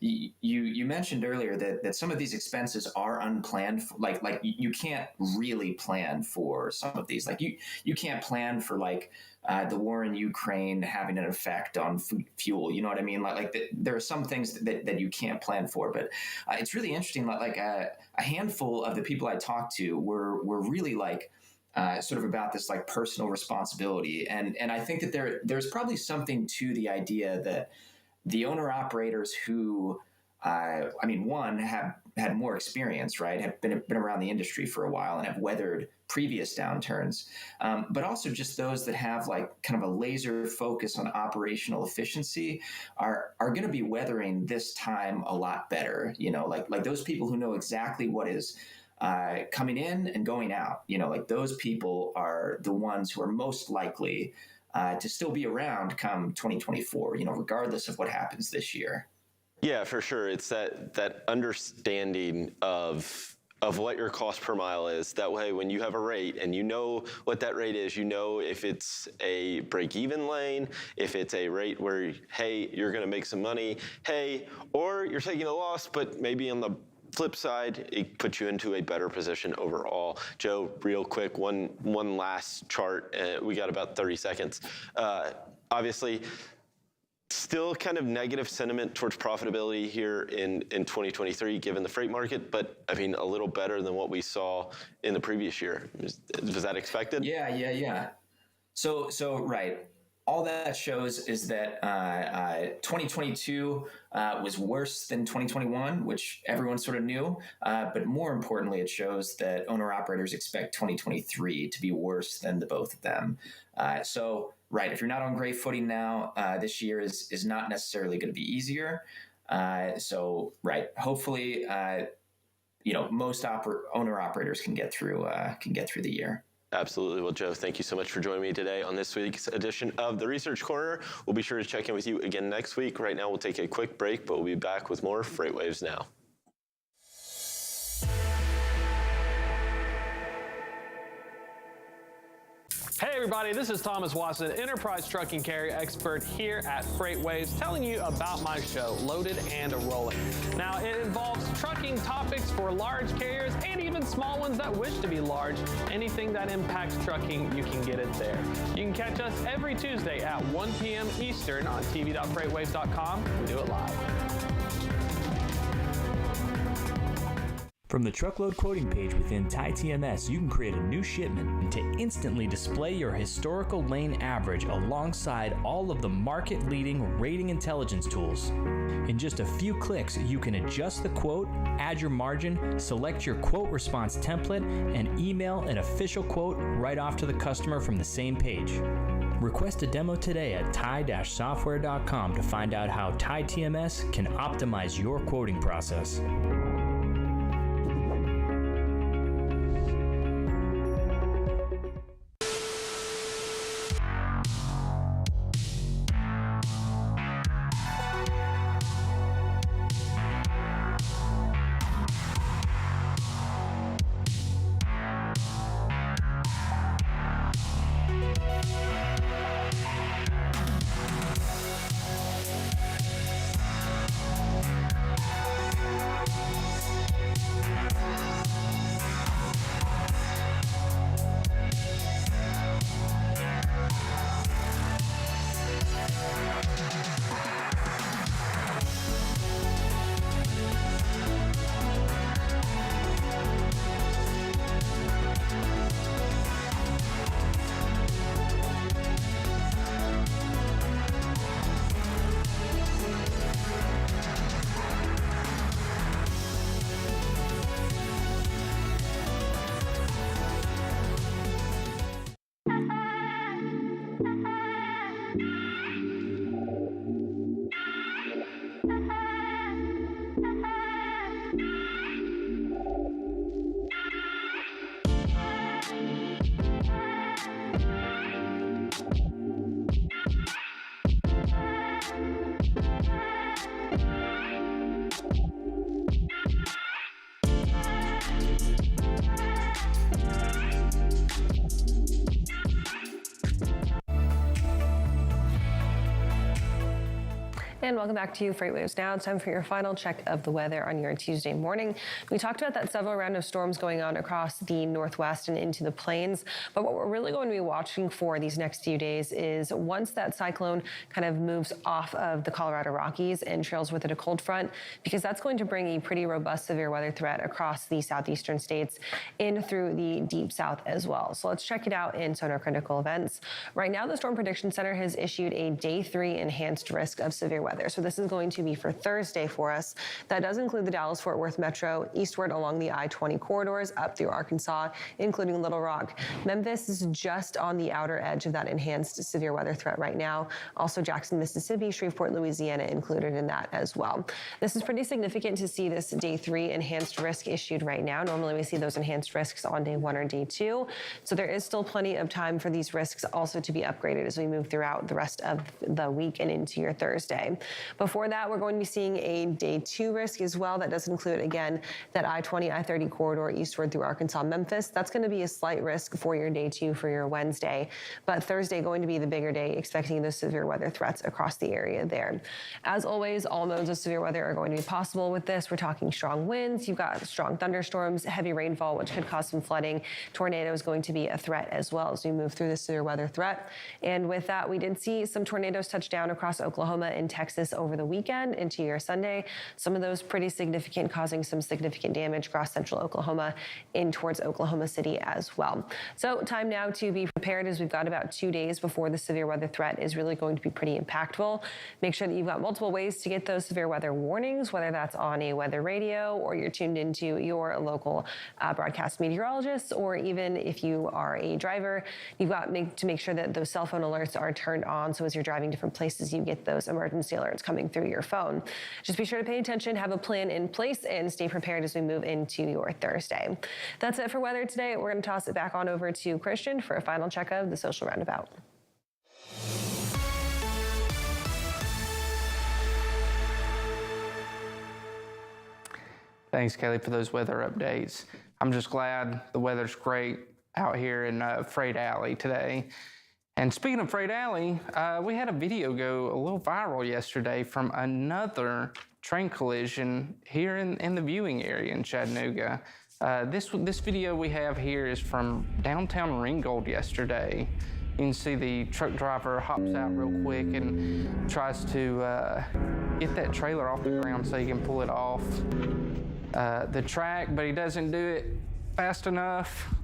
you mentioned earlier that some of these expenses are unplanned. Like you can't really plan for some of these. Like you can't plan for the war in Ukraine having an effect on fuel. You know what I mean? There are some things that you can't plan for, but it's really interesting. A handful of the people I talked to were really sort of about this personal responsibility. And I think that there's probably something to the idea that the owner operators who, one, have had more experience, right? Have been around the industry for a while and have weathered previous downturns. But also just those that have kind of a laser focus on operational efficiency are going to be weathering this time a lot better. Like those people who know exactly what is coming in and going out, those people are the ones who are most likely to still be around come 2024, regardless of what happens this year. Yeah, for sure. It's that understanding of what your cost per mile is. That way, when you have a rate and you know what that rate is, if it's a break-even lane, if it's a rate where, hey, you're going to make some money, or you're taking a loss, but maybe on the flip side, it puts you into a better position overall. Joe, real quick, one last chart. We got about 30 seconds. Obviously, still kind of negative sentiment towards profitability here in 2023, given the freight market, but I mean, a little better than what we saw in the previous year. Was that expected? Yeah. So right. All that shows is that 2022 was worse than 2021, which everyone sort of knew. But more importantly, it shows that owner-operators expect 2023 to be worse than the both of them. Right, if you're not on great footing now, this year is not necessarily going to be easier. Hopefully, most owner-operators can get through the year. Absolutely. Well, Joe, thank you so much for joining me today on this week's edition of the Research Corner. We'll be sure to check in with you again next week. Right now, we'll take a quick break, but we'll be back with more FreightWaves Now. Hey everybody, this is Thomas Watson, enterprise trucking carrier expert here at FreightWaves, telling you about my show, Loaded and Rolling. Now, it involves trucking topics for large carriers and even small ones that wish to be large. Anything that impacts trucking, you can get it there. You can catch us every Tuesday at 1 p.m. Eastern on tv.freightwaves.com. We do it live. From the truckload quoting page within TIE-TMS, you can create a new shipment to instantly display your historical lane average alongside all of the market-leading rating intelligence tools. In just a few clicks, you can adjust the quote, add your margin, select your quote response template, and email an official quote right off to the customer from the same page. Request a demo today at tie-software.com to find out how TIE-TMS can optimize your quoting process. And welcome back to FreightWaves Now. It's time for your final check of the weather on your Tuesday morning. We talked about that several round of storms going on across the Northwest and into the plains. But what we're really going to be watching for these next few days is once that cyclone kind of moves off of the Colorado Rockies and trails with it a cold front, because that's going to bring a pretty robust severe weather threat across the southeastern states in through the deep south as well. So let's check it out in Sonar Critical Events. Right now, the Storm Prediction Center has issued a day 3 enhanced risk of severe weather. So this is going to be for Thursday for us. That does include the Dallas-Fort Worth Metro, eastward along the I-20 corridors, up through Arkansas, including Little Rock. Memphis is just on the outer edge of that enhanced severe weather threat right now. Also Jackson, Mississippi, Shreveport, Louisiana included in that as well. This is pretty significant to see this day 3 enhanced risk issued right now. Normally we see those enhanced risks on day 1 or day 2. So there is still plenty of time for these risks also to be upgraded as we move throughout the rest of the week and into your Thursday. Before that, we're going to be seeing a day 2 risk as well. That does include, again, that I-20, I-30 corridor eastward through Arkansas, Memphis. That's going to be a slight risk for your day 2 for your Wednesday. But Thursday going to be the bigger day, expecting those severe weather threats across the area there. As always, all modes of severe weather are going to be possible with this. We're talking strong winds. You've got strong thunderstorms, heavy rainfall, which could cause some flooding. Tornado is going to be a threat as well as we move through the severe weather threat. And with that, we did see some tornadoes touch down across Oklahoma and Texas over the weekend into your Sunday. Some of those pretty significant, causing some significant damage across central Oklahoma in towards Oklahoma City as well. So time now to be prepared, as we've got about 2 days before the severe weather threat is really going to be pretty impactful. Make sure that you've got multiple ways to get those severe weather warnings, whether that's on a weather radio or you're tuned into your local broadcast meteorologist, or even if you are a driver, you've got to make sure that those cell phone alerts are turned on, so as you're driving different places, you get those emergency alerts coming through your phone. Just be sure to pay attention, have a plan in place, and stay prepared as we move into your Thursday. That's it for weather today. We're going to toss it back on over to Christian for a final check of the social roundabout. Thanks, Kaylee, for those weather updates. I'm just glad the weather's great out here in Freight Alley today. And speaking of Freight Alley, we had a video go a little viral yesterday from another train collision here in the viewing area in Chattanooga. This video we have here is from downtown Ringgold yesterday. You can see the truck driver hops out real quick and tries to get that trailer off the ground so he can pull it off the track, but he doesn't do it fast enough.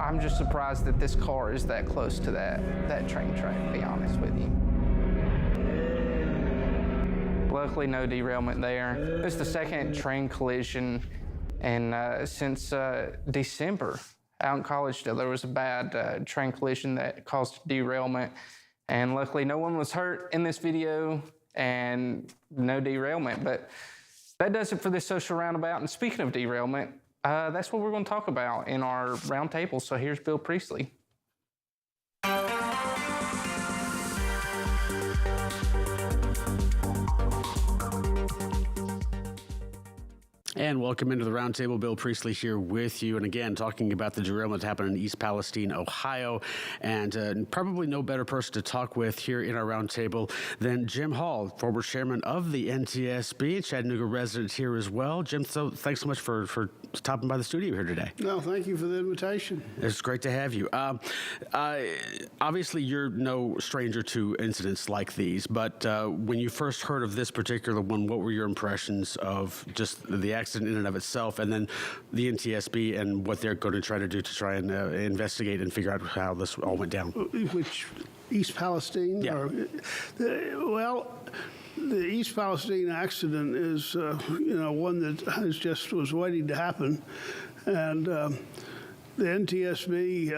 I'm just surprised that this car is that close to that train track, to be honest with you. Luckily, no derailment there. It's the second train collision since December. Out in Collegedale, there was a bad train collision that caused derailment. And luckily, no one was hurt in this video and no derailment. But that does it for this social roundabout. And speaking of derailment, that's what we're going to talk about in our roundtable. So here's Bill Priestley. And welcome into the roundtable. Bill Priestley here with you. And again, talking about the derailment that happened in East Palestine, Ohio. And probably no better person to talk with here in our roundtable than Jim Hall, former chairman of the NTSB, Chattanooga resident here as well. Jim, so thanks so much for stopping by the studio here today. No, thank you for the invitation. It's great to have you. Obviously, you're no stranger to incidents like these, but when you first heard of this particular one, what were your impressions of just the accident in and of itself, and then the NTSB and what they're going to try to do to try and investigate and figure out how this all went down? Which, East Palestine? Yeah. Well, the East Palestine accident is, one that was waiting to happen, and the NTSB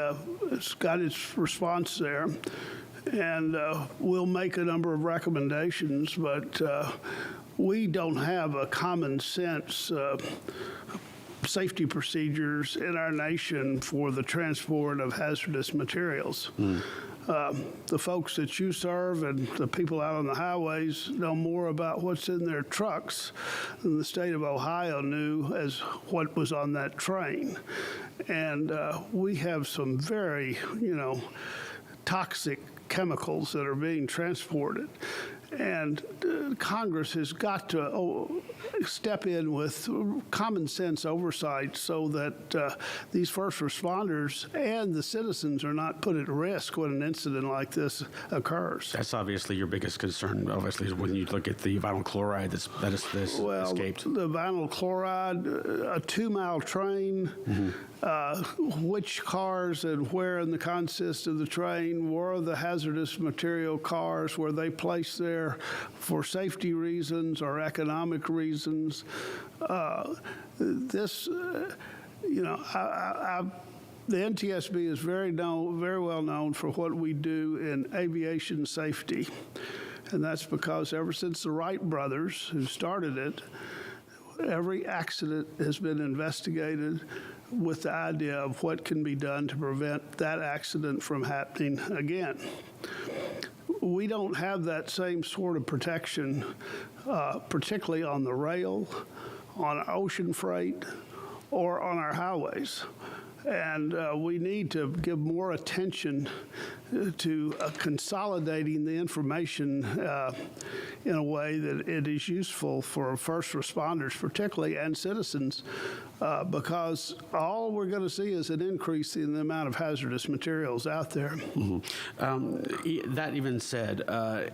has got its response there, and we'll make a number of recommendations, but we don't have a common sense safety procedures in our nation for the transport of hazardous materials. The folks that you serve and the people out on the highways know more about what's in their trucks than the state of Ohio knew as what was on that train. And we have some very, toxic chemicals that are being transported. And Congress has got to step in with common sense oversight so that these first responders and the citizens are not put at risk when an incident like this occurs. That's obviously your biggest concern, obviously, when you look at the vinyl chloride that escaped. The vinyl chloride, a 2-mile train, which cars and where in the consist of the train were the hazardous material cars, were they placed there for safety reasons or economic reasons? The NTSB is very well known for what we do in aviation safety. And that's because ever since the Wright brothers, who started it, every accident has been investigated with the idea of what can be done to prevent that accident from happening again. We don't have that same sort of protection, particularly on the rail, on ocean freight, or on our highways. And we need to give more attention to consolidating the information in a way that it is useful for first responders, particularly, and citizens, because all we're going to see is an increase in the amount of hazardous materials out there. That even said,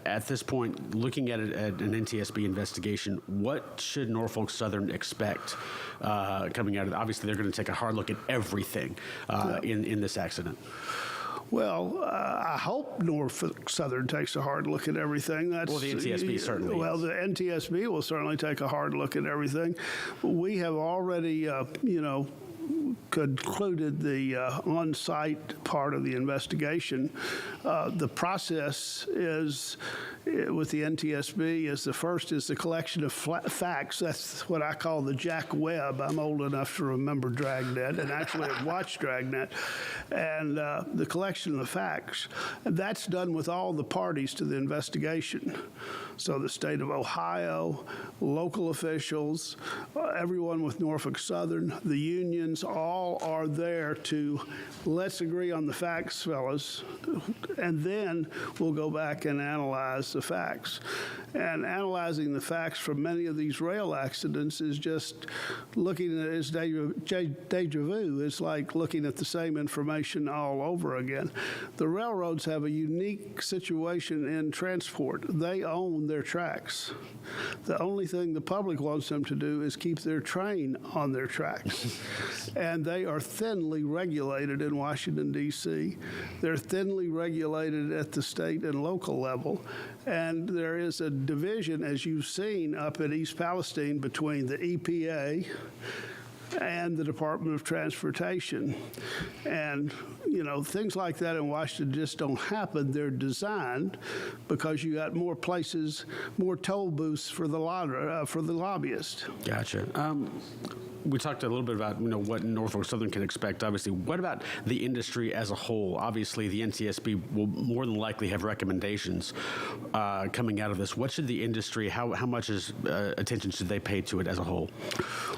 at this point, looking at it at an NTSB investigation, what should Norfolk Southern expect coming out of it? Obviously, they're going to take a hard look at everything in this accident. Well, I hope Norfolk Southern takes a hard look at everything. Well, the NTSB certainly. Well, the NTSB will certainly take a hard look at everything. We have already, concluded the on-site part of the investigation. The process is, with the NTSB, is the first is the collection of facts. That's what I call the Jack Webb. I'm old enough to remember Dragnet, and actually I've watched Dragnet. And the collection of the facts. And that's done with all the parties to the investigation. So the state of Ohio, local officials, everyone with Norfolk Southern, the unions, all are there to let's agree on the facts, fellas, and then we'll go back and analyze the facts. And analyzing the facts from many of these rail accidents is just looking at it as deja vu. It's like looking at the same information all over again. The railroads have a unique situation in transport. They own their tracks. The only thing the public wants them to do is keep their train on their tracks. And they are thinly regulated in Washington, D.C. They're thinly regulated at the state and local level. And there is a division, as you've seen up at East Palestine, between the EPA and the Department of Transportation. And, things like that in Washington just don't happen. They're designed because you got more places, more toll booths for the lobbyists. Gotcha. We talked a little bit about what Norfolk Southern can expect. Obviously, what about the industry as a whole? Obviously, the NTSB will more than likely have recommendations coming out of this. What should the industry? How much attention should they pay to it as a whole?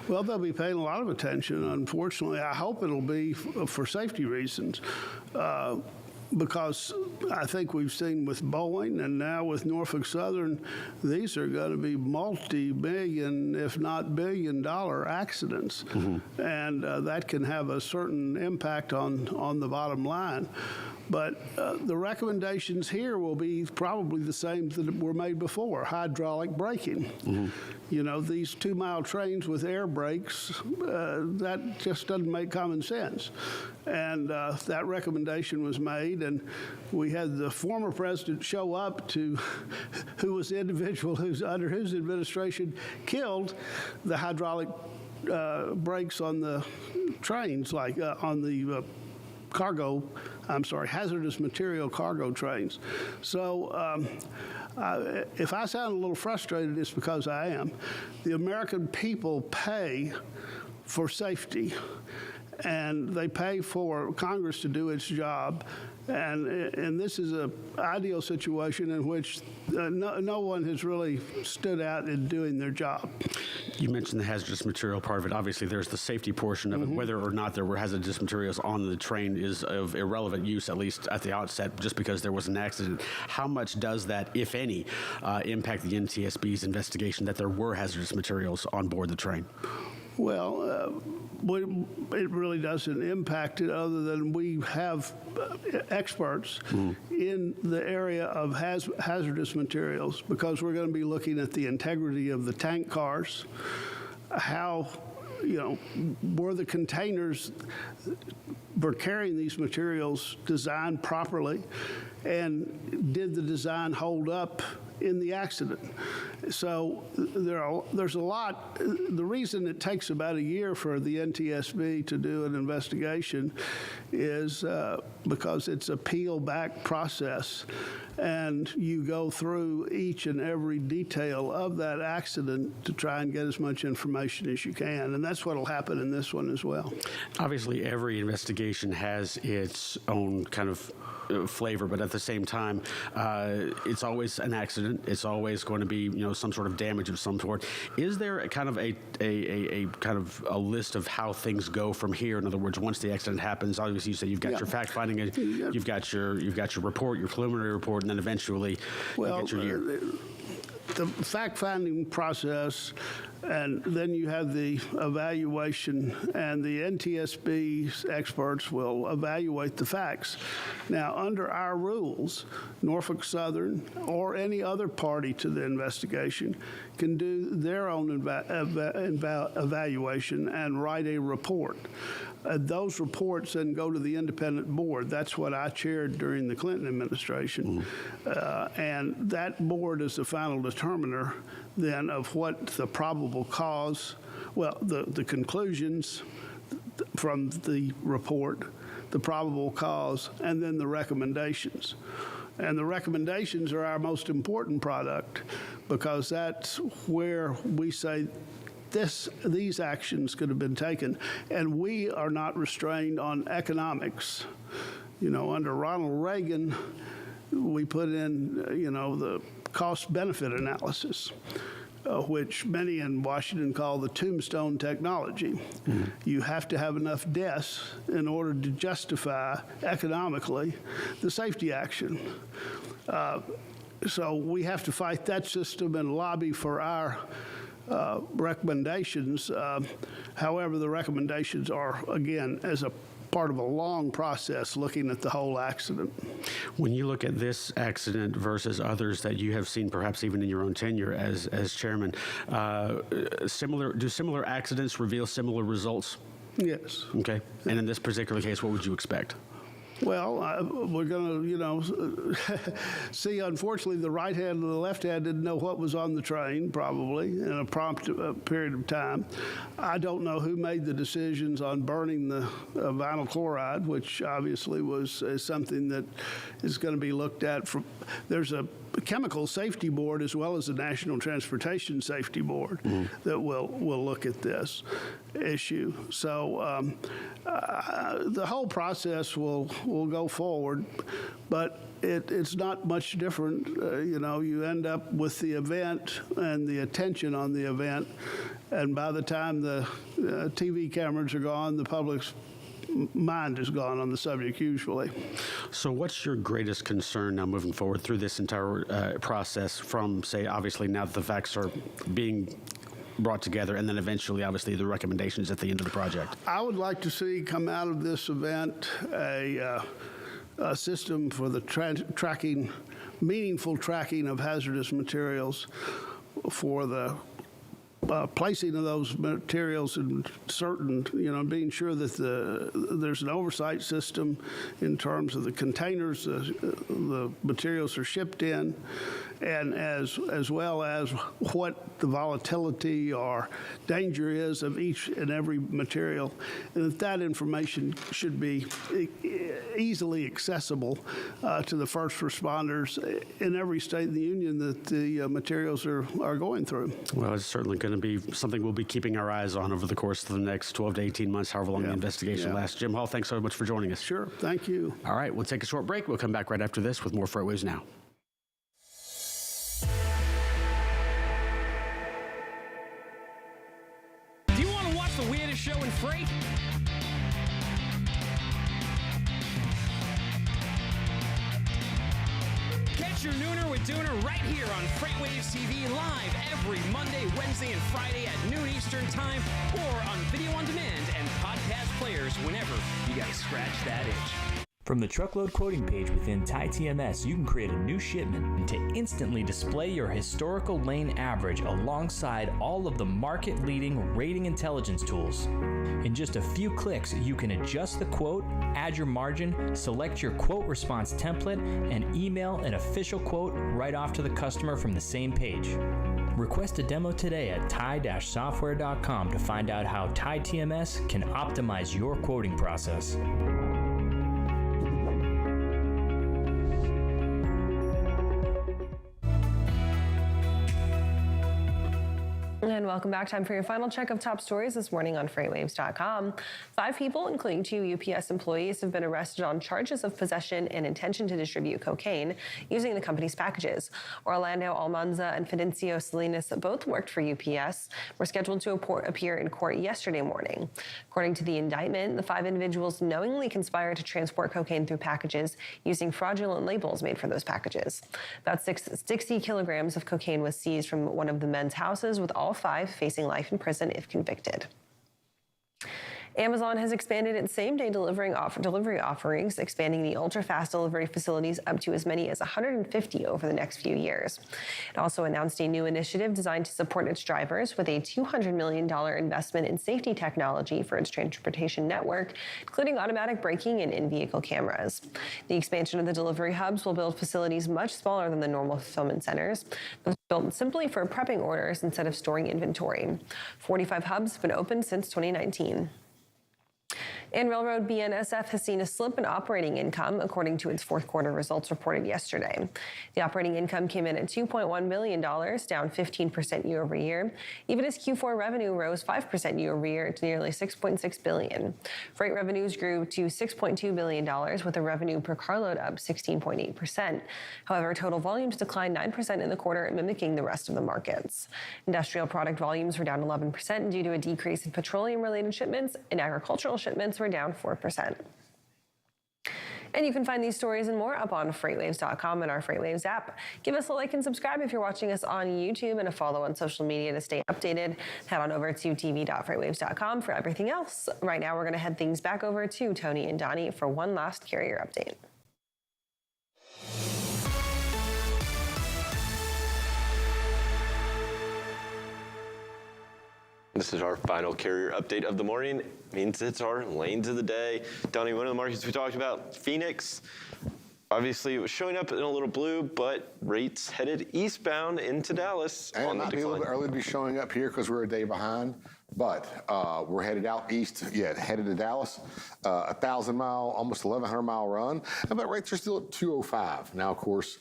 Well, they'll be paying a lot of attention. Unfortunately, I hope it'll be for safety reasons. Because I think we've seen with Boeing and now with Norfolk Southern, these are going to be multi-million, if not billion-dollar accidents. Mm-hmm. And that can have a certain impact on the bottom line. But the recommendations here will be probably the same that were made before, hydraulic braking. Mm-hmm. These 2-mile trains with air brakes, that just doesn't make common sense. And that recommendation was made, and we had the former president show up to, who was the individual under whose administration killed the hydraulic brakes on the trains, like on the hazardous material cargo trains. So if I sound a little frustrated, it's because I am. The American people pay for safety, and they pay for Congress to do its job. And this is an ideal situation in which no one has really stood out in doing their job. You mentioned the hazardous material part of it. Obviously, there's the safety portion of it. Whether or not there were hazardous materials on the train is of irrelevant use, at least at the outset, just because there was an accident. How much does that, if any, impact the NTSB's investigation that there were hazardous materials on board the train? Well, it really doesn't impact it other than we have experts in the area of hazardous materials, because we're going to be looking at the integrity of the tank cars, how, were the containers were carrying these materials designed properly, and did the design hold up in the accident? So there's a lot. The reason it takes about a year for the NTSB to do an investigation is because it's a peel-back process, and you go through each and every detail of that accident to try and get as much information as you can, and that's what will happen in this one as well. Obviously, every investigation has its own kind of flavor, but at the same time, it's always an accident. It's always going to be, some sort of damage of some sort. Is there a kind of a kind of a list of how things go from here? In other words, once the accident happens, obviously you say you've got your fact finding, you've got your report, your preliminary report, and then eventually you get your year. The fact-finding process, and then you have the evaluation, and the NTSB experts will evaluate the facts. Now, under our rules, Norfolk Southern or any other party to the investigation can do their own evaluation and write a report. Those reports then go to the independent board. That's what I chaired during the Clinton administration. And that board is the final determiner then of what the probable cause, the conclusions from the report, the probable cause, and then the recommendations. And the recommendations are our most important product, because that's where we say these actions could have been taken, and we are not restrained on economics. Under Ronald Reagan, we put in, the cost-benefit analysis, which many in Washington call the tombstone technology. You have to have enough deaths in order to justify economically the safety action. So we have to fight that system and lobby for our recommendations. However, the recommendations are, again, as a part of a long process looking at the whole accident. When you look at this accident versus others that you have seen, perhaps even in your own tenure as chairman, do similar accidents reveal similar results? Yes. Okay. And in this particular case, what would you expect? Well, we're going to, see, unfortunately, the right hand and the left hand didn't know what was on the train, probably, in a prompt period of time. I don't know who made the decisions on burning the vinyl chloride, which obviously is something that is going to be looked at. There's a chemical safety board as well as the National Transportation Safety Board that will look at this issue. So the whole process will go forward, but it's not much different. You end up with the event and the attention on the event, and by the time the TV cameras are gone, the public's mind is gone on the subject usually. So what's your greatest concern now moving forward through this entire process from, say, obviously now that the facts are being brought together, and then eventually, obviously, the recommendations at the end of the project? I would like to see come out of this event a system for the meaningful tracking of hazardous materials, for the placing of those materials in certain, being sure that there's an oversight system in terms of the containers the materials are shipped in, and as well as what the volatility or danger is of each and every material, and that information should be easily accessible to the first responders in every state in the union that the materials are going through. Well, it's certainly going to be something we'll be keeping our eyes on over the course of the next 12 to 18 months, however long the investigation lasts. Jim Hall, thanks so much for joining us. Sure, thank you. All right, we'll take a short break. We'll come back right after this with more FreightWaves Now. Do you want to watch the weirdest show in freight? Catch your nooner with Dooner right here on FreightWaves TV live every Monday, Wednesday, and Friday at noon Eastern Time, or on video on demand and podcast players whenever you got to scratch that itch. From the truckload quoting page within TMS, you can create a new shipment to instantly display your historical lane average alongside all of the market-leading rating intelligence tools. In just a few clicks, you can adjust the quote, add your margin, select your quote response template, and email an official quote right off to the customer from the same page. Request a demo today at tie-software.com to find out how Tie TMS can optimize your quoting process. And welcome back. Time for your final check of top stories this morning on FreightWaves.com. 5 people, including 2 UPS employees, have been arrested on charges of possession and intention to distribute cocaine using the company's packages. Orlando Almanza and Fidencio Salinas, both worked for UPS, were scheduled to appear in court yesterday morning. According to the indictment, the 5 individuals knowingly conspired to transport cocaine through packages using fraudulent labels made for those packages. About 60 kilograms of cocaine was seized from one of the men's houses, with all 5 facing life in prison if convicted. Amazon has expanded its same-day delivery offerings, expanding the ultra-fast delivery facilities up to as many as 150 over the next few years. It also announced a new initiative designed to support its drivers with a $200 million investment in safety technology for its transportation network, including automatic braking and in-vehicle cameras. The expansion of the delivery hubs will build facilities much smaller than the normal fulfillment centers, built simply for prepping orders instead of storing inventory. 45 hubs have been opened since 2019. And Railroad BNSF has seen a slip in operating income, according to its fourth quarter results reported yesterday. The operating income came in at $2.1 billion, down 15% year over year, even as Q4 revenue rose 5% year over year to nearly $6.6 billion. Freight revenues grew to $6.2 billion, with the revenue per carload up 16.8%. However, total volumes declined 9% in the quarter, mimicking the rest of the markets. Industrial product volumes were down 11% due to a decrease in petroleum-related shipments, and agricultural shipments were down 4%. And you can find these stories and more up on FreightWaves.com and our FreightWaves app. Give us a like and subscribe if you're watching us on YouTube, and a follow on social media to stay updated. Head on over to tv.freightwaves.com for everything else. Right now, we're going to head things back over to Tony and Donnie for one last carrier update. This is our final carrier update of the morning. It means it's our lanes of the day. Donnie, one of the markets we talked about, Phoenix. Obviously, it was showing up in a little blue, but rates headed eastbound into Dallas. And it might be a little bit early to be showing up here because we're a day behind, but we're headed out east, headed to Dallas, 1,000-mile, almost 1,100-mile run, but rates are still at 205. Now, of course,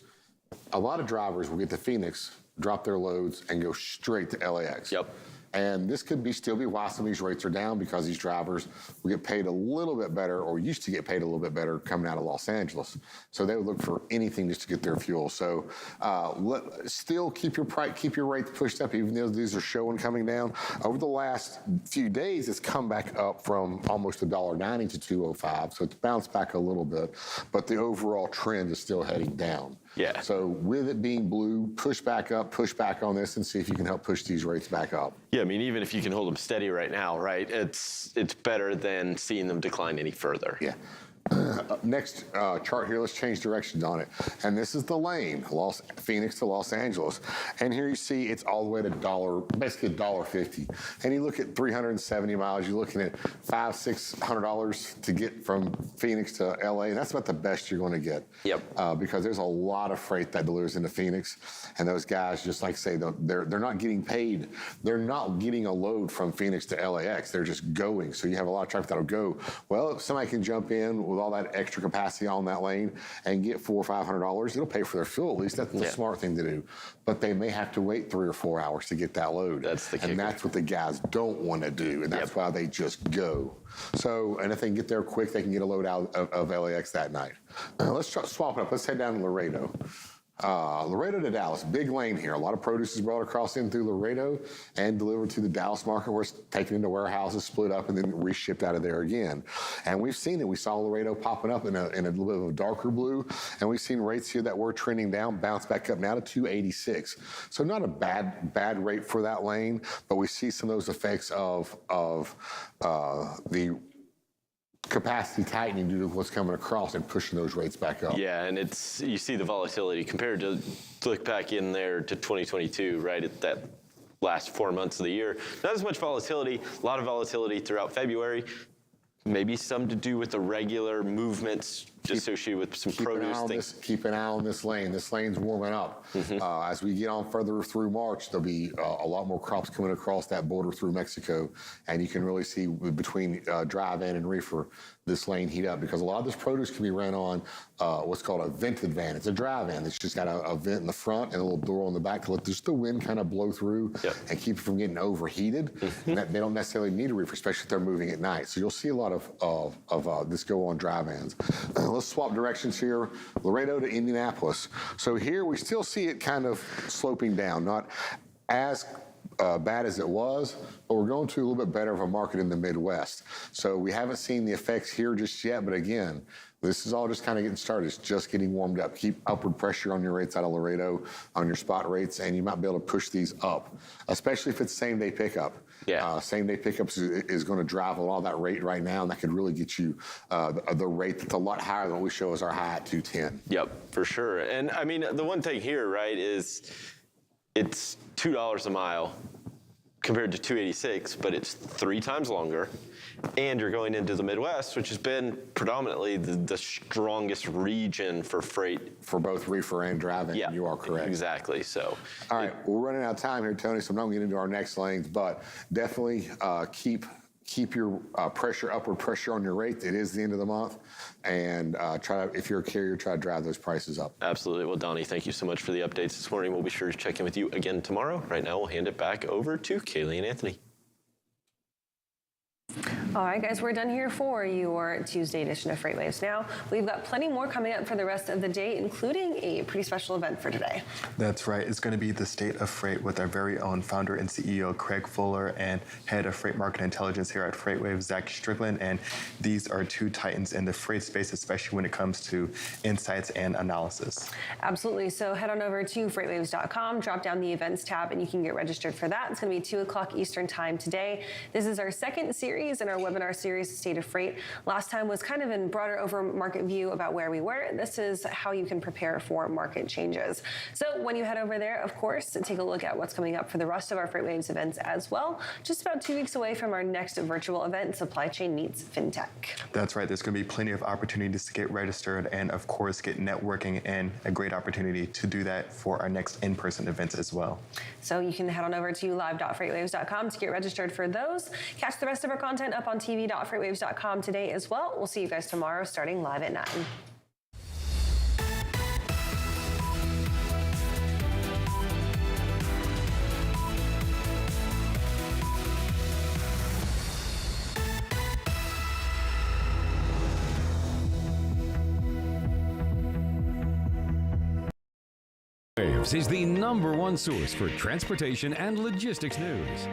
a lot of drivers will get to Phoenix, drop their loads, and go straight to LAX. Yep. And this could still be why some of these rates are down, because these drivers will get paid a little bit better, or used to get paid a little bit better coming out of Los Angeles. So they would look for anything just to get their fuel. So still keep your rates pushed up, even though these are showing coming down. Over the last few days, it's come back up from almost $1.90 to 205. So it's bounced back a little bit, but the overall trend is still heading down. Yeah. So with it being blue, push back up, push back on this, and see if you can help push these rates back up. Yeah, I mean, even if you can hold them steady right now, right, it's better than seeing them decline any further. Yeah. Next chart here, let's change directions on it. And this is the lane, Phoenix to Los Angeles. And here you see it's all the way to basically $1.50. And you look at 370 miles, you're looking at $500-600 to get from Phoenix to LA. And that's about the best you're going to get. Yep. Because there's a lot of freight that delivers into Phoenix. And those guys, just like say, they're not getting paid. They're not getting a load from Phoenix to LAX. They're just going. So you have a lot of traffic that'll go. Well, if somebody can jump in with all that extra capacity on that lane and get $400 or $500, it'll pay for their fuel. At least that's the smart thing to do. But they may have to wait 3 or 4 hours to get that load. That's the kicker. And that's what the guys don't want to do, and that's why they just go. So, and if they can get there quick, they can get a load out of LAX that night. Let's swap it up. Let's head down to Laredo. Laredo to Dallas, big lane here. A lot of produce is brought across in through Laredo and delivered to the Dallas market, where it's taken into warehouses, split up, and then reshipped out of there again. And we've seen it. We saw Laredo popping up in a little bit of a darker blue, and we've seen rates here that were trending down bounce back up now to 286. So not a bad rate for that lane, but we see some of those effects of the capacity tightening due to what's coming across and pushing those rates back up. Yeah, and you see the volatility compared to look back in there to 2022, right, at that last 4 months of the year. Not as much volatility, a lot of volatility throughout February. Maybe some to do with the regular movements associated with some produce things. Keep an eye on this lane. This lane's warming up. As we get on further through March, there'll be a lot more crops coming across that border through Mexico, and you can really see between drive-in and reefer this lane heat up, because a lot of this produce can be run on what's called a vented van. It's a drive-in. It's just got a vent in the front and a little door on the back to let just the wind kind of blow through and keep it from getting overheated. And they don't necessarily need a reefer, especially if they're moving at night. So you'll see a lot of this go on drive-ins. Let's swap directions here. Laredo to Indianapolis. So here we still see it kind of sloping down, not as bad as it was, but we're going to a little bit better of a market in the Midwest. So we haven't seen the effects here just yet, but again, this is all just kind of getting started. It's just getting warmed up. Keep upward pressure on your rates out of Laredo, on your spot rates, and you might be able to push these up, especially if it's same-day pickup. Same-day pickups is going to drive a lot of that rate right now, and that could really get you the rate that's a lot higher than what we show as our high at 210. Yep, for sure. And I mean, the one thing here, right, is it's $2 a mile compared to $2.86, but it's 3 times longer. And you're going into the Midwest, which has been predominantly the strongest region for freight. For both reefer and driving, you are correct. Exactly, so. All right, we're running out of time here, Tony, so I'm not going to get into our next lanes, but definitely keep your upward pressure on your rate. It is the end of the month, and if you're a carrier, try to drive those prices up. Absolutely. Well, Donnie, thank you so much for the updates this morning. We'll be sure to check in with you again tomorrow. Right now, we'll hand it back over to Kaylee and Anthony. All right, guys, we're done here for your Tuesday edition of FreightWaves Now. We've got plenty more coming up for the rest of the day, including a pretty special event for today. That's right. It's going to be the State of Freight with our very own founder and CEO, Craig Fuller, and head of Freight Market Intelligence here at FreightWaves, Zach Strickland. And these are two titans in the freight space, especially when it comes to insights and analysis. Absolutely. So head on over to FreightWaves.com, drop down the events tab, and you can get registered for that. It's going to be 2 o'clock Eastern time today. This is our second series in our webinar series, State of Freight. Last time was kind of in broader over market view about where we were. This is how you can prepare for market changes. So when you head over there, of course, take a look at what's coming up for the rest of our FreightWaves events as well. Just about 2 weeks away from our next virtual event, Supply Chain Meets FinTech. That's right. There's going to be plenty of opportunities to get registered and, of course, get networking, and a great opportunity to do that for our next in-person events as well. So you can head on over to live.freightwaves.com to get registered for those. Catch the rest of our content up on tv.freightwaves.com today as well. We'll see you guys tomorrow starting live at 9. FreightWaves is the #1 source for transportation and logistics news.